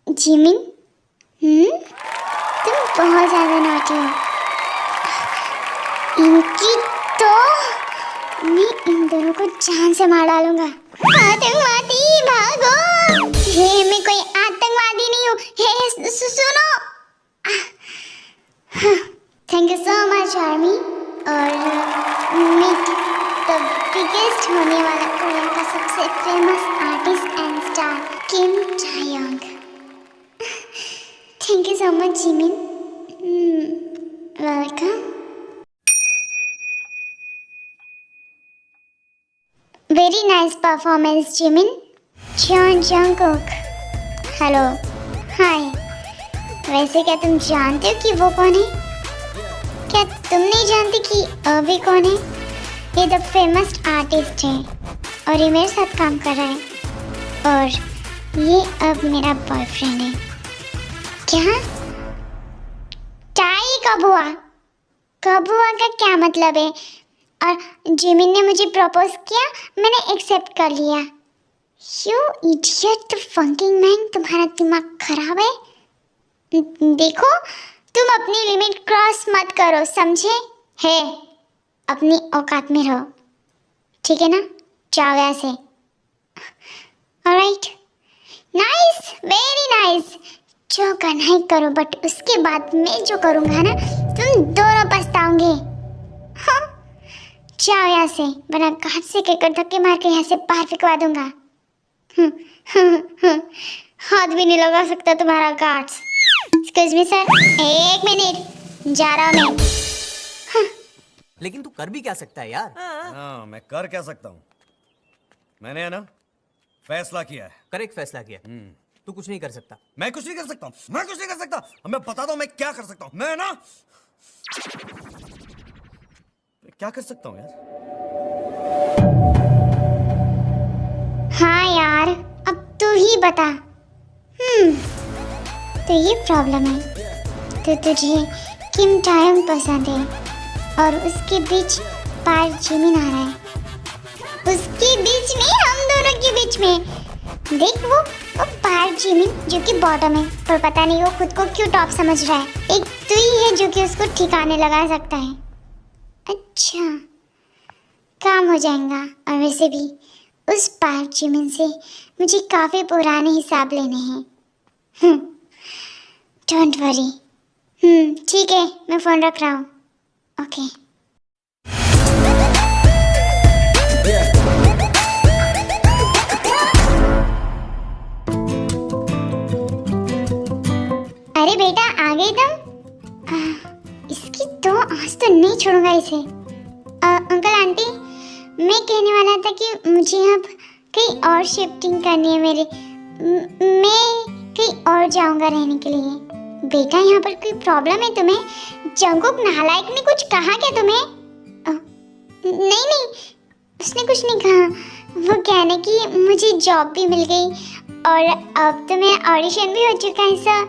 जिमिन तुम बहुत ज्यादा नॉटी हो। इनकी तो मैं इन दोनों को जान से मार डालूंगा। आतंकवादी भागो। हे मैं कोई आतंकवादी नहीं हूँ। हे सुनो। Thank you so much army. और मीट द बिगेस्ट होने वाला कोरिया का सबसे famous artist and star Kim Chaeyoung. Thank you so much Jimin. Welcome. Very nice performance Jimin. Jungkook hello hi. वैसे क्या तुम जानते हो कि वो कौन है? क्या तुम नहीं जानती कि अभी कौन है? ये द फेमस आर्टिस्ट है और ये मेरे साथ काम कर रहा है, और ये अब मेरा बॉयफ्रेंड है। क्या? टाई कब हुआ? कब हुआ का क्या मतलब है? और जिमिन ने मुझे प्रपोज किया, मैंने एक्सेप्ट कर लिया। यू इडियट फंकिंग मैन, तुम्हारा दिमाग खराब है। देखो तुम अपनी लिमिट क्रॉस मत करो समझे? है अपनी औकात में रहो ठीक है ना? जाओ यहाँ से। Alright nice very nice. जो करना है करो, बट उसके बाद मैं जो करूँगा ना तुम दोनों पछताओगे। हाँ जाओ यहाँ से, वरना गार्ड से कहकर धक्के मार के यहाँ से बाहर फेंकवा दूंगा। हाथ भी नहीं लगा सकता तुम्हारा गार्ड्स। एक्सक्यूज मी सर, एक मिनट जा रहा हूँ मैं। लेकिन तू कर भी क्या सकता है यार? हाँ, मैं कर क्या सकता हूँ? मैंने है ना फैसला किया है। करेक्ट फैसला किया। तू कुछ नहीं कर सकता। मैं कुछ नहीं कर सकता हूँ। मैं कुछ नहीं कर सकता। अब मैं बताता हूँ मैं क्या कर सकता हूँ। मैं ना क्या कर सकता हूँ यार? हाँ यार, अब तू ही बता। तो ये प्रॉब्लम है। तो तुझे किम टायंग पसंद है और उसके बीच पार्क जिमिन आ रहा है। उसके बीच में, हम दोनों के बीच में। देख वो पार्क जिमिन जो कि बॉटम है, पर पता नहीं वो खुद को क्यों टॉप समझ रहा है। एक तू ही है जो कि उसको ठिकाने लगा सकता है। अच्छा, काम हो जाएगा। और वैसे भी उस पार्क जिमिन से मुझे काफ़ी पुराने हिसाब लेने हैं। Don't worry. ठीक है, मैं फ़ोन रख रहा हूँ। ओके। अरे बेटा, आ गई तुम? इसकी तो आज तो नहीं छोड़ूंगा इसे। अंकल आंटी, मैं कहने वाला था कि मुझे अब कहीं और शिफ्टिंग करनी है मेरे। मैं कहीं और जाऊंगा रहने के लिए। बेटा, यहाँ पर कोई प्रॉब्लम है तुम्हें? जंगकुक नालायक ने कुछ कहा क्या तुम्हें? नहीं, उसने कुछ नहीं कहा। वो कहने कि मुझे जॉब भी मिल गई और अब तो मेरा ऑडिशन भी हो चुका है, सर।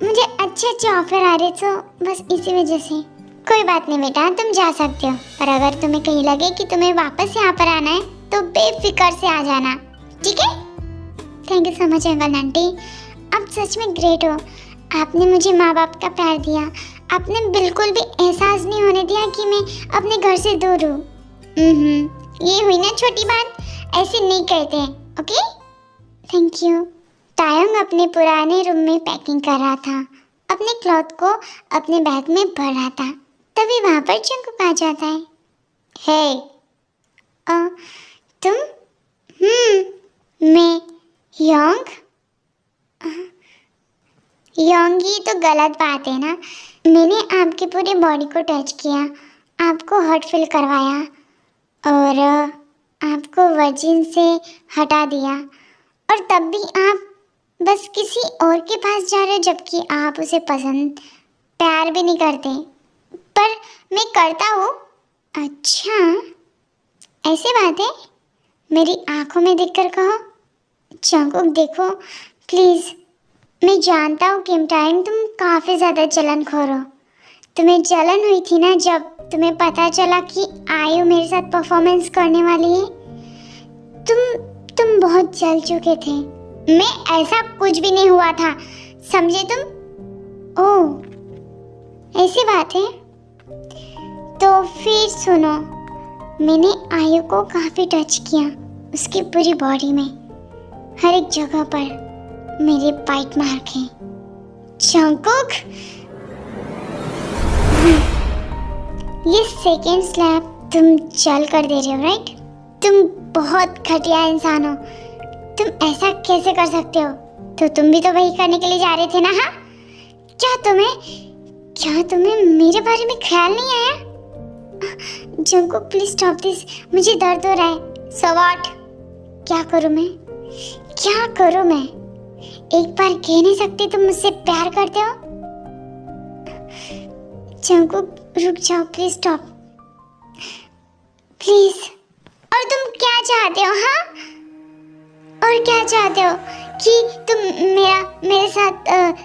मुझे अच्छे ऑफर आ रहे, तो बस इसी वजह से। कोई बात नहीं बेटा, तुम जा सकते हो। पर अगर तुम्हें कहीं लगे कि तुम्हें वापस यहाँ पर आना है तो बेफिक्र से आ जाना, ठीक है? Thank you so much uncle aunty, आप सच में ग्रेट हो। आपने मुझे माँ बाप का प्यार दिया। आपने बिल्कुल भी एहसास नहीं होने दिया कि मैं अपने घर से दूर हूँ। ये हुई ना छोटी बात, ऐसे नहीं कहते हैं, ओके? Thank you. तायंग अपने पुराने रूम में पैकिंग कर रहा था, अपने क्लॉथ को अपने बैग में भर रहा था। तभी वहाँ पर जंगकुक आ जाता है। हे, तुम? मैं योंग? योंगी तो गलत बात है ना। मैंने आपकी पूरी बॉडी को टच किया, आपको हॉट फील करवाया और आपको वर्जिन से हटा दिया, और तब भी आप बस किसी और के पास जा रहे हो, जबकि आप उसे पसंद प्यार भी नहीं करते। पर मैं करता हूँ। अच्छा, ऐसी बात है? मेरी आंखों में देखकर कहो। जंगकुक देखो प्लीज़। मैं जानता हूँ किम टायंग, तुम काफ़ी ज़्यादा जलनखोर हो। तुम्हें जलन हुई थी ना जब तुम्हें पता चला कि आयु मेरे साथ परफॉर्मेंस करने वाली है। तुम बहुत जल चुके थे। मैं ऐसा कुछ भी नहीं हुआ था, समझे तुम? ओह, ऐसी बात है? तो फिर सुनो, मैंने आयु को काफ़ी टच किया, उसकी पूरी बॉडी में, हर एक जगह पर मेरे बाइट मार्क हैं। जंगकुक, ये सेकेंड स्लैप तुम जल कर दे रहे हो, राइट? तुम बहुत घटिया इंसान हो। तुम ऐसा कैसे कर सकते हो? तो तुम भी तो वही करने के लिए जा रहे थे ना? हाँ, क्या तुम्हें मेरे बारे में ख्याल नहीं आया? जंगकुक प्लीज स्टॉप दिस, मुझे दर्द हो रहा है। So what? क्या करूं मैं? एक बार कह नहीं सकते तुम मुझसे प्यार करते हो? जंगकुक रुक जाओ, प्लीज स्टॉप, प्लीज। और तुम क्या चाहते हो? हाँ, और क्या चाहते हो कि तुम मेरे साथ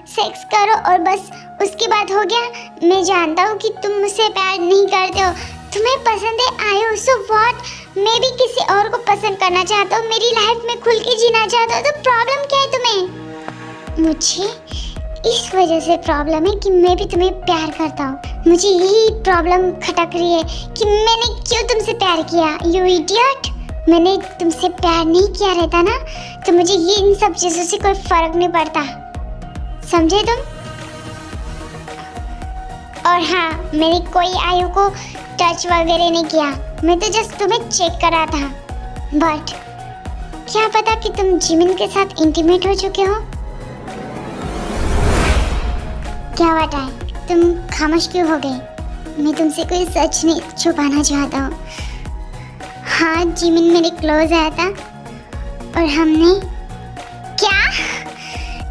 सेक्स करो और बस उसके बाद हो गया? मैं जानता हूँ कि तुम मुझसे प्यार नहीं करते हो, तुम्हें पसंद है आयु, सो व्हाट? मैं भी किसी और को पसंद करना चाहता हूँ, मेरी लाइफ में खुल के जीना चाहता हूँ, तो प्रॉब्लम क्या है तुम्हें? मुझे इस वजह से प्रॉब्लम है कि मैं भी तुम्हें प्यार करता हूँ। मुझे यही प्रॉब्लम खटक रही है कि मैंने क्यों तुमसे प्यार किया। यू इडियट, मैंने तुमसे प्यार नहीं किया रहता ना तो मुझे ये इन सब चीज़ों से कोई फर्क नहीं पड़ता, समझे तुम? और हाँ, मैंने कोई आयु को टच वगैरह नहीं किया, मैं तो जस्ट तुम्हें चेक करा था। बट क्या पता कि तुम जिमिन के साथ इंटीमेट हो चुके हो? क्या बात है, तुम खामोश क्यों हो गए? मैं तुमसे कोई सच नहीं छुपाना चाहता हूँ। हाँ, जिमिन मेरे क्लोज आया था और हमने क्या?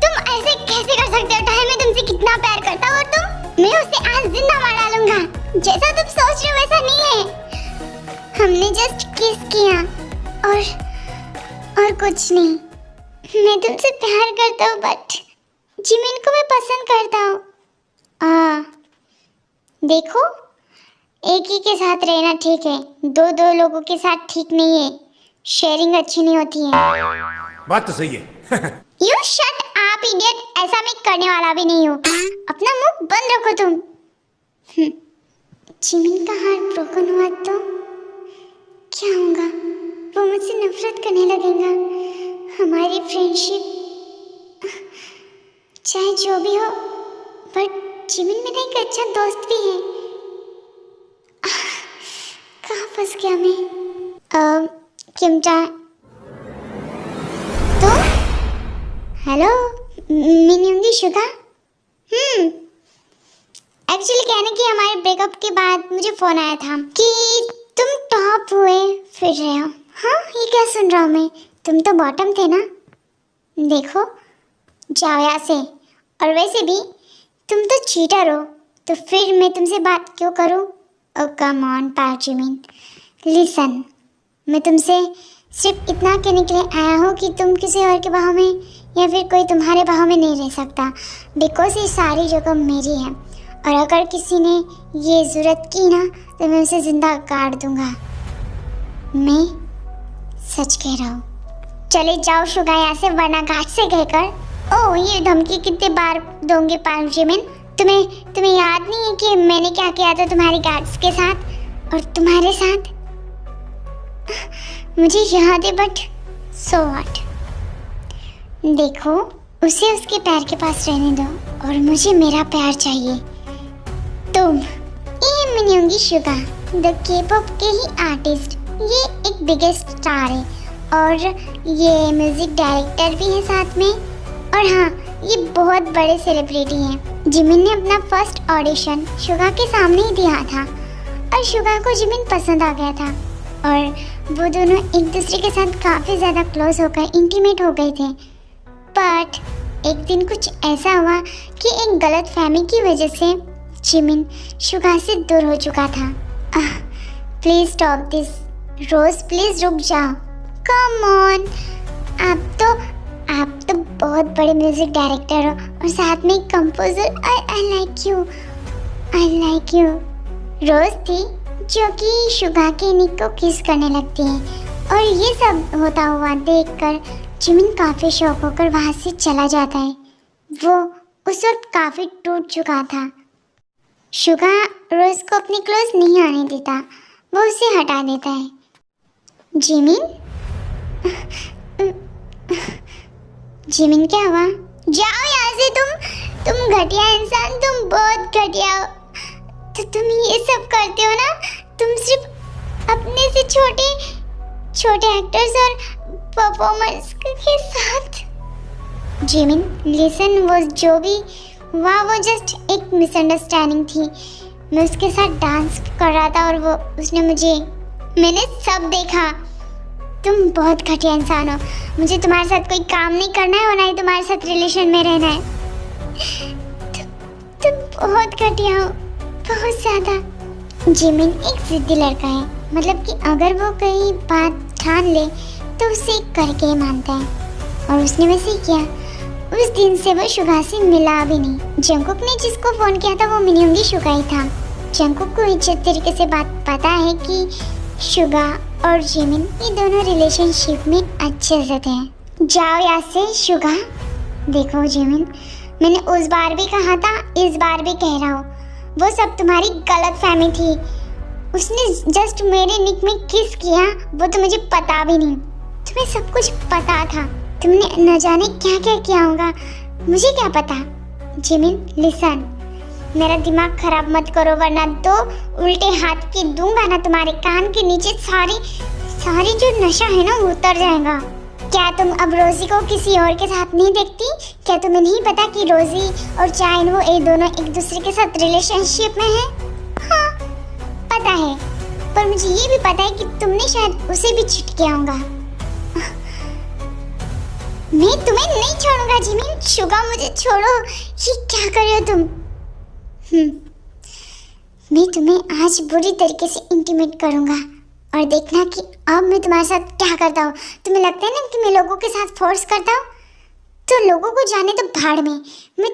तुम ऐसे कैसे कर सकते हो? टाइम मैं तुमसे कितना प्यार करता हूँ और तुम? मैं उसे आज जिंदा मार डालूंगा। जैसा तुम सोच रहे हो वैसा नहीं है। हमने जस्ट किस किया और कुछ नहीं। मैं तुमसे प्यार करता हूँ बट जिमिन को मैं पसंद करता हूँ। देखो, एक ही के साथ रहना ठीक है, दो लोगों के साथ ठीक नहीं है। शेयरिंग अच्छी नहीं होती है। बात तो सही है। यू शट अप इडियट, ऐसा मैं करने वाला भी नहीं हूँ। अपना मुंह बंद रखो तुम। जिमिन का हार्ट ब्रोकन हुआ तो क्या होगा? वो मुझसे नफरत करने लगेगा। हमारी फ्रेंडशिप चाहे जो भी हो, बट जिमिन मेरा एक अच्छा दोस्त भी है। कहाँ फंस गया मैं? किमटा तो हेलो मिन्यूंगी शुगा। एक्चुअली कहने कि हमारे ब्रेकअप के बाद मुझे फोन आया था कि तुम टॉप हुए फिर रहे हो। हाँ, ये क्या सुन रहा हूँ मैं? तुम तो बॉटम थे ना। देखो, जाओ यहाँ से। और वैसे भी तुम तो चीटर हो, तो फिर मैं तुमसे बात क्यों करूँ? ओ कम ऑन पार्चिमिन, लिसन। मैं तुमसे सिर्फ इतना कहने के लिए आया हूँ कि तुम किसी और के बाहों में या फिर कोई तुम्हारे बाहों में नहीं रह सकता, बिकॉज ये सारी जगह मेरी है। और अगर किसी ने ये ज़रूरत की ना तो मैं उसे ज़िंदा काट दूंगा। मैं सच कह रहा हूँ। चले जाओ शुगा यहाँ से, वरना घाट से कहकर। ओह, ये धमकी कितने बार दोगे पार्चिमिन? तुम्हें याद नहीं है कि मैंने क्या किया था तुम्हारे गार्ड्स के साथ और तुम्हारे साथ? मुझे याद है, बट सो व्हाट। देखो, उसे उसके पैर के पास रहने दो और मुझे मेरा प्यार चाहिए। तुम ये मिन्यूंगी शुगा, द के-पॉप के ही आर्टिस्ट। ये एक बिगेस्ट स्टार है और ये म्यूजिक डायरेक्टर भी है साथ में। और हाँ, ये बहुत बड़े सेलिब्रिटी हैं। जिमिन ने अपना फर्स्ट ऑडिशन शुगा के सामने ही दिया था और शुगा को जिमिन पसंद आ गया था और वो दोनों एक दूसरे के साथ काफ़ी ज़्यादा क्लोज होकर इंटीमेट हो गए थे। बट एक दिन कुछ ऐसा हुआ कि एक गलत फहमी की वजह से जिमिन शुगा से दूर हो चुका था। Please stop this Rose, please रुक जाओ। कम ऑन, आप तो बहुत बड़े म्यूजिक डायरेक्टर हो और साथ में composer. I like you. Rose थी जो कि शुगा के निक को किस करने लगती है और ये सब होता हुआ देखकर जिमिन काफ़ी शौक होकर वहाँ से चला जाता है। वो उस वक्त काफ़ी टूट चुका था। शुगा रोज को अपने क्लोज नहीं आने देता, वो उसे हटा देता है। जिमिन क्या हुआ? जाओ यहाँ से तुम घटिया इंसान, तुम बहुत घटिया हो। तो तुम ये सब करते हो ना, तुम सिर्फ अपने से छोटे एक्टर्स और परफॉर्मर्स के साथ। जिमिन लिसन, वो जो भी हुआ वो जस्ट एक मिसअंडरस्टैंडिंग थी। मैं उसके साथ डांस कर रहा था और मैंने सब देखा। तुम बहुत घटिया इंसान हो। मुझे तुम्हारे साथ कोई काम नहीं करना है और ना ही तुम्हारे साथ रिलेशन में रहना है। तुम बहुत घटिया हो, बहुत ज़्यादा। जिमिन एक जिद्दी लड़का है, मतलब कि अगर वो कोई बात ठान ले तो उसे करके ही मानता है और उसने वैसे ही किया। उस दिन से वो शुगा से मिला भी नहीं। जंगकुक ने जिसको फ़ोन किया था वो मिन्यूंगी शुगा ही था। जंगकुक को इज्जत तरीके से बात पता है कि शुगा और जिमिन ये दोनों रिलेशनशिप में अच्छे से थे। जाओ यहाँ से शुगा। देखो जिमिन, मैंने उस बार भी कहा था, इस बार भी कह रहा हूँ, वो सब तुम्हारी गलत फहमी थी। उसने जस्ट मेरे निक में किस किया वो तो मुझे पता भी नहीं। तुम्हें सब कुछ पता था, तुमने न जाने क्या क्या किया होगा, मुझे क्या पता। जिमिन लिसन, मेरा दिमाग खराब मत करो वरना तो उल्टे हाथ की दूंगा ना तुम्हारे कान के नीचे। सारी जो नशा है ना वो उतर जाएगा। क्या तुम अब रोजी को किसी और के साथ नहीं देखती? क्या तुम्हें नहीं पता कि रोजी और चाइन वो ये दोनों एक दूसरे के साथ रिलेशनशिप में हैं? हाँ, पता है, पर मुझे ये भी पता है कि तुमने शायद उसे भी चीट किया होगा। मैं तुम्हें नहीं छोड़ूंगा जिमिन। शुगा, मुझे छोड़ो। ये क्या कर रहे हो तुम? मैं तुम्हें आज बुरी तरीके से इंटीमेट करूंगा और देखना कि अब मैं तुम्हारे साथ क्या करता हूँ। तुम्हें लगता है ना कि मैं लोगों के साथ फोर्स करता हूँ, तो लोगों को जाने तो भाड़ में, मैं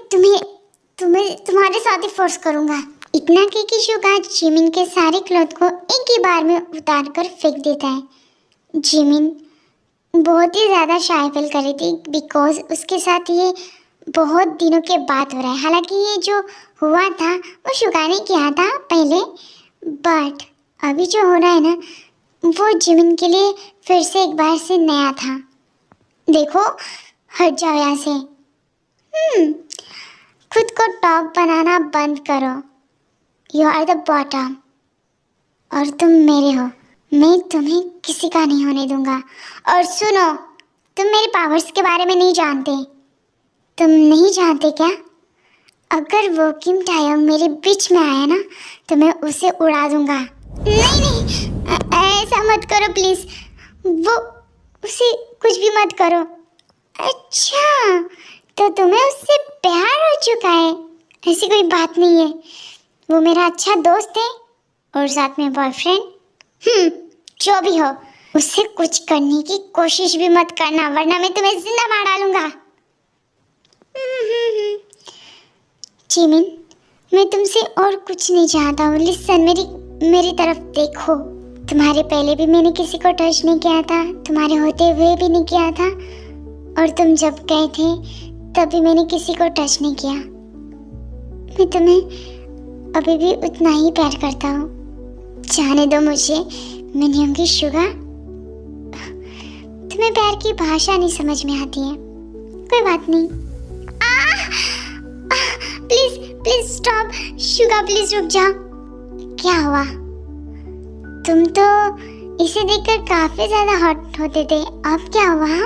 तुम्हारे साथ ही फोर्स करूंगा। इतना कि शुगा जिमिन के सारे क्लॉथ को एक ही बार में उतार कर फेंक देता है। जिमिन बहुत ही ज़्यादा शाय फील कर रही थी बिकॉज उसके साथ ये बहुत दिनों के बाद हो रहा है। हालांकि ये जो हुआ था वो शुगा ने किया था पहले, बट अभी जो हो रहा है ना वो जिमिन के लिए फिर से एक बार से नया था। देखो, हट जाओ यहाँ से। खुद को टॉप बनाना बंद करो। यू आर द बॉटम और तुम मेरे हो। मैं तुम्हें किसी का नहीं होने दूंगा। और सुनो, तुम मेरे पावर्स के बारे में नहीं जानते। तुम नहीं जानते क्या? अगर वो किम टायोंग मेरे बीच में आया ना तो मैं उसे उड़ा दूंगा। नहीं, ऐसा मत करो प्लीज। वो उसे कुछ भी मत करो। अच्छा, तो तुम्हें उससे प्यार हो चुका है? ऐसी कोई बात नहीं है। वो मेरा अच्छा दोस्त है और साथ में बॉयफ्रेंड। जो भी हो, उससे कुछ करने की कोशिश भी मत करना, वरना मैं तुम्हें जिंदा मार डालूंगा। जिमिन, मैं तुमसे और कुछ नहीं चाहता हूँ। लिसन, मेरी तरफ देखो। तुम्हारे पहले भी मैंने किसी को टच नहीं किया था, तुम्हारे होते हुए भी नहीं किया था, और तुम जब गए थे तब भी मैंने किसी को टच नहीं किया। मैं तुम्हें अभी भी उतना ही प्यार करता हूँ। जाने दो मुझे, मैं नहीं होंगी शुगा। तुम्हें प्यार की भाषा नहीं समझ में आती है। कोई बात नहीं। प्लीज स्टॉप शुगा, प्लीज रुक जाओ। क्या हुआ? तुम तो इसे देखकर काफी ज्यादा हॉट होते थे, अब क्या हुआ?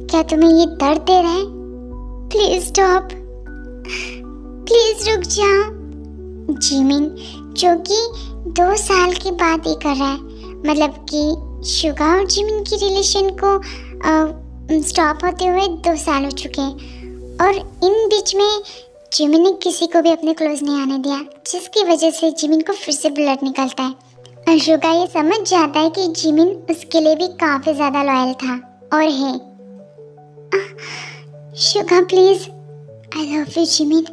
क्या तुम्हें ये दर्द दे रहा है? प्लीज स्टॉप, प्लीज रुक जाओ। जिमिन, जो कि 2 साल के बाद ये कर रहा है, मतलब कि शुगा और जिमिन की रिलेशन को स्टॉप होते हुए 2 साल हो चुके हैं, और इन बीच में जिमिन ने किसी को भी अपने क्लोज नहीं आने दिया, जिसकी वजह से जिमिन को फिर से ब्लड निकलता है। और शुगा ये समझ जाता है कि जिमिन उसके लिए भी काफी ज्यादा लॉयल था और है। Suga please, I love you Jimin,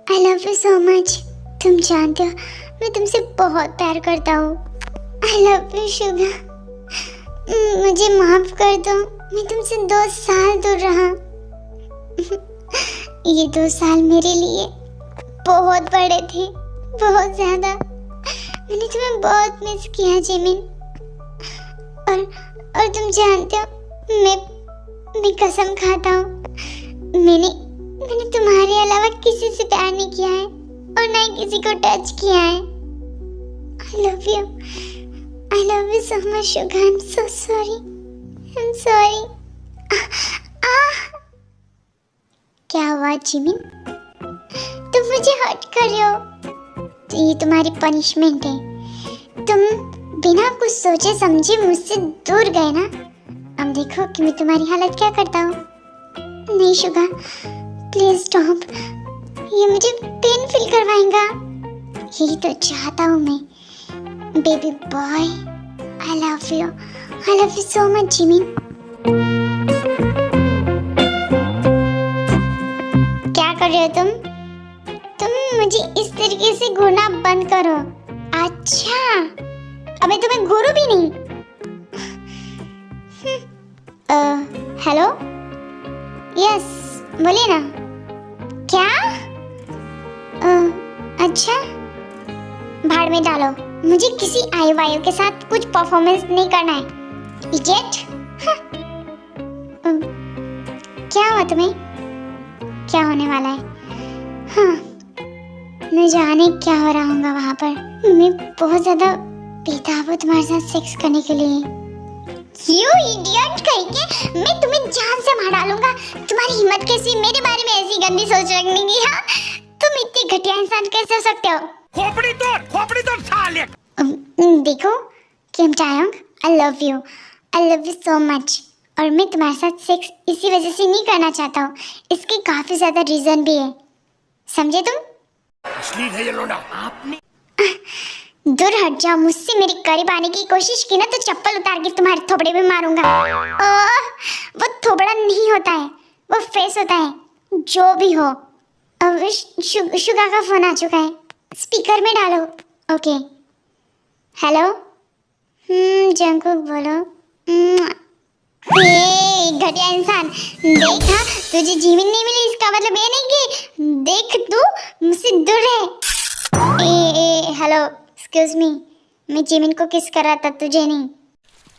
I love you so much. तुम जानते हो मैं तुमसे बहुत प्यार करता हूँ। आई लव यू शुगा, मुझे माफ कर दो। मैं तुमसे 2 साल दूर रहा। ये 2 साल मेरे लिए बहुत बड़े थे, बहुत ज्यादा। मैंने तुम्हें बहुत मिस किया जिमिन, और तुम जानते हो मैं कसम खाता हूँ, मैंने तुम्हारे अलावा किसी से प्यार नहीं किया है और ना ही किसी को टच किया है। आई love you so much Suga. I am so sorry, I am sorry. क्या हुआ जिमिन? तुम मुझे हर्ट कर रहे हो? तो ये तुम्हारी पनिशमेंट है। तुम बिना कुछ सोचे समझे मुझसे दूर गए ना, अब देखो कि मैं तुम्हारी हालत क्या करता हूँ। नहीं शुगा, प्लीज स्टॉप, ये मुझे पेन फील करवाएगा। यही तो चाहता हूँ मैं। Baby boy, I love you so much Jimin. क्या कर रहे हो तुम मुझे इस तरीके से घूरना बंद करो। अच्छा, अबे तुम्हें घूरू भी नहीं। हेलो, यस बोलिए ना। क्या? अच्छा, भाड़ में डालो। मुझे किसी आयु वायु के साथ कुछ परफॉर्मेंस नहीं करना है। इडियट। क्या हुआ तुम्हें? क्या होने वाला है? हाँ, न जाने क्या हो रहा होगा वहाँ पर। मैं बहुत ज्यादा बेताब हूँ तुम्हारे साथ सेक्स करने के लिए। यू इडियट कहीं, मैं तुम्हें जान से मार डालूंगा। तुम्हारी हिम्मत कैसी मेरे बारे में ऐसी गंदी सोच रखने की? हाँ, तुम इतनी घटिया इंसान कैसे हो सकते हो? देखो Kim Taeyong, I love you so much. और मैं तुम्हारे साथ सेक्स इसी वजह से नहीं करना चाहता हूँ, इसके काफी ज्यादा रीजन भी है, समझे तुम? दूर हट जाओ मुझसे। मेरे करीब आने की कोशिश की ना तो चप्पल उतार के तुम्हारे थोबड़े में मारूंगा। वो थोबड़ा नहीं होता है, वो फेस होता है, जो भी हो। अब शुगा का फोन आ चुका है, स्पीकर में डालो। Okay, hello. जंकुक बोलो। घटिया इंसान, देखा तुझे जीवन नहीं मिली इसका मतलब ये नहीं कि देख तू मुझसे दूर है। हेलो, एक्सक्यूज मी, मैं जिमिन को किस कर रहा था, तुझे नहीं।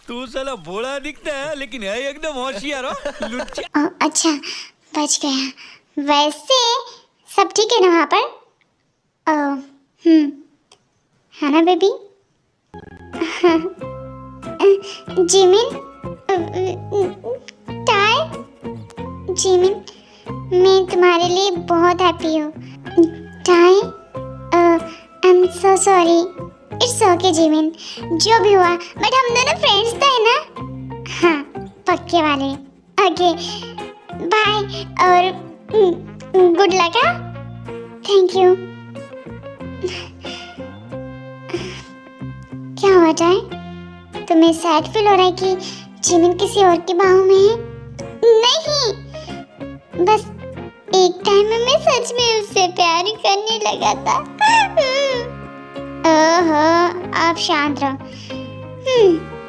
तू साला भोला दिखता है लेकिन है एकदम होशियार हो लुच्चा। अच्छा, बच गया। वैसे सब ठीक है ना वहाँ पर? है ना बेबी? जिमिन, टाय, जिमिन, मैं तुम्हारे लिए बहुत हैप्पी हूँ। Tae, I am so sorry. It's okay Jimin, जो भी हुआ, बट हम दोनों फ्रेंड्स तो है ना? हाँ, पक्के वाले। ओके, बाय और गुड लक। Thank you. क्या हुआ टाय? तुम्हें सैड फील हो रहा है कि जिमिन किसी और की बाहों में है? नहीं, बस एक टाइम में मैं सच में उससे प्यार करने लगा था। ओहो, आप शांत रहो।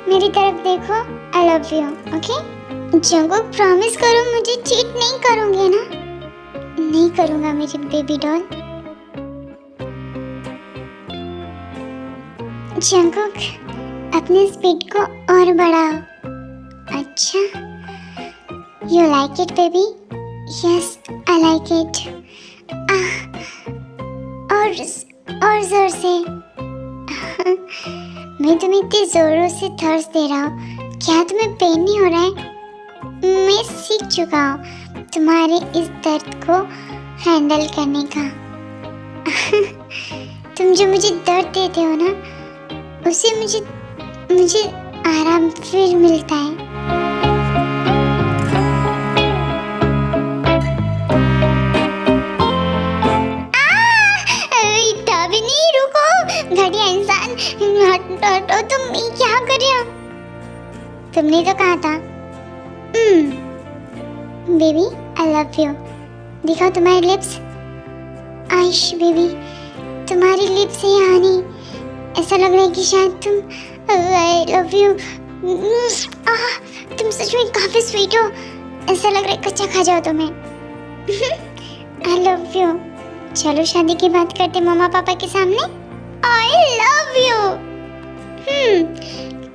मेरी तरफ देखो, I love you. Okay Jungkook, promise करो मुझे चीट नहीं करोगे ना? नहीं करूँगा मेरी बेबी डॉल। जंगुक, अपने स्पीड को और बढ़ाओ। अच्छा, you like it baby? Yes, I like it. और जोर से। मैं तुम्हें इतने जोरों से थर्स दे रहा हूँ, क्या तुम्हें पेन नहीं हो रहा है? मैं सीख चुका हूँ तुम्हारे इस दर्द को हैंडल करने का। तुम जो मुझे दर्द देते हो ना, उससे मुझे आराम फिर मिलता है। इतना भी नहीं, रुको घटिया इंसान। हटो, तुम क्या कर रहे हो? तुमने तो कहा था। Baby, I love you. दिखाओ तुम्हारे लिप्स। आइश बेबी, तुम्हारी लिप्स से हनी, ऐसा लग रहा है कि शायद तुम आई लव यू। तुम सच में काफी स्वीट हो, ऐसा लग रहा है कच्चा खा जाओ तुम्हें। आई लव यू। चलो शादी की बात करते मम्मा पापा के सामने। आई लव यू।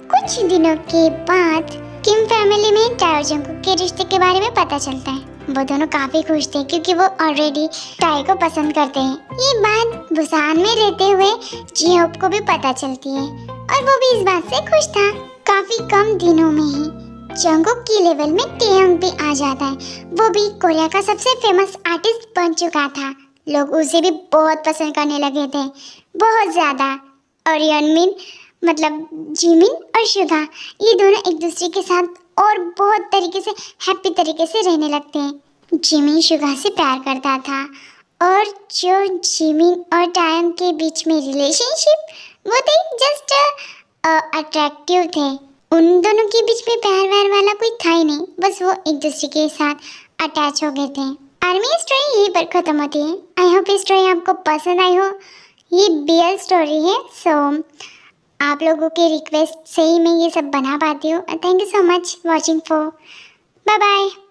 कुछ दिनों के बाद किम फैमिली में टाई और जंगकुक के रिश्ते के बारे में पता चलता है। वो दोनों काफी खुश थे क्योंकि वो ऑलरेडी टाई को पसंद करते हैं। ये बात बुसान में रहते हुए जीहोप को भी पता चलती है और वो भी इस बात से खुश था। काफी कम दिनों में ही जंगकुक की लेवल में टेयोंग भी आ जाता है। वो भी कोरिया का सबसे फेमस आर्टिस्ट बन चुका था। लोग उसे भी बहुत पसंद करने लगे थे, बहुत ज्यादा। और यनमिन मतलब जिमिन और शुगा, ये दोनों एक दूसरे के साथ और बहुत तरीके से हैप्पी तरीके से रहने लगते हैं। जिमिन शुगा से प्यार करता था और जो जिमिन और टायम के बीच में रिलेशनशिप, वो थे जस्ट अट्रैक्टिव थे। उन दोनों के बीच में प्यार व्यार वाला कोई था ही नहीं, बस वो एक दूसरे के साथ अटैच हो गए थे। आर्मी स्टोरी यहीं पर खत्म होती है। आई होप ये स्टोरी आपको पसंद आई हो। ये BL स्टोरी है, सो आप लोगों के रिक्वेस्ट से ही मैं ये सब बना पाती हूँ। Thank you so much watching for. Bye bye.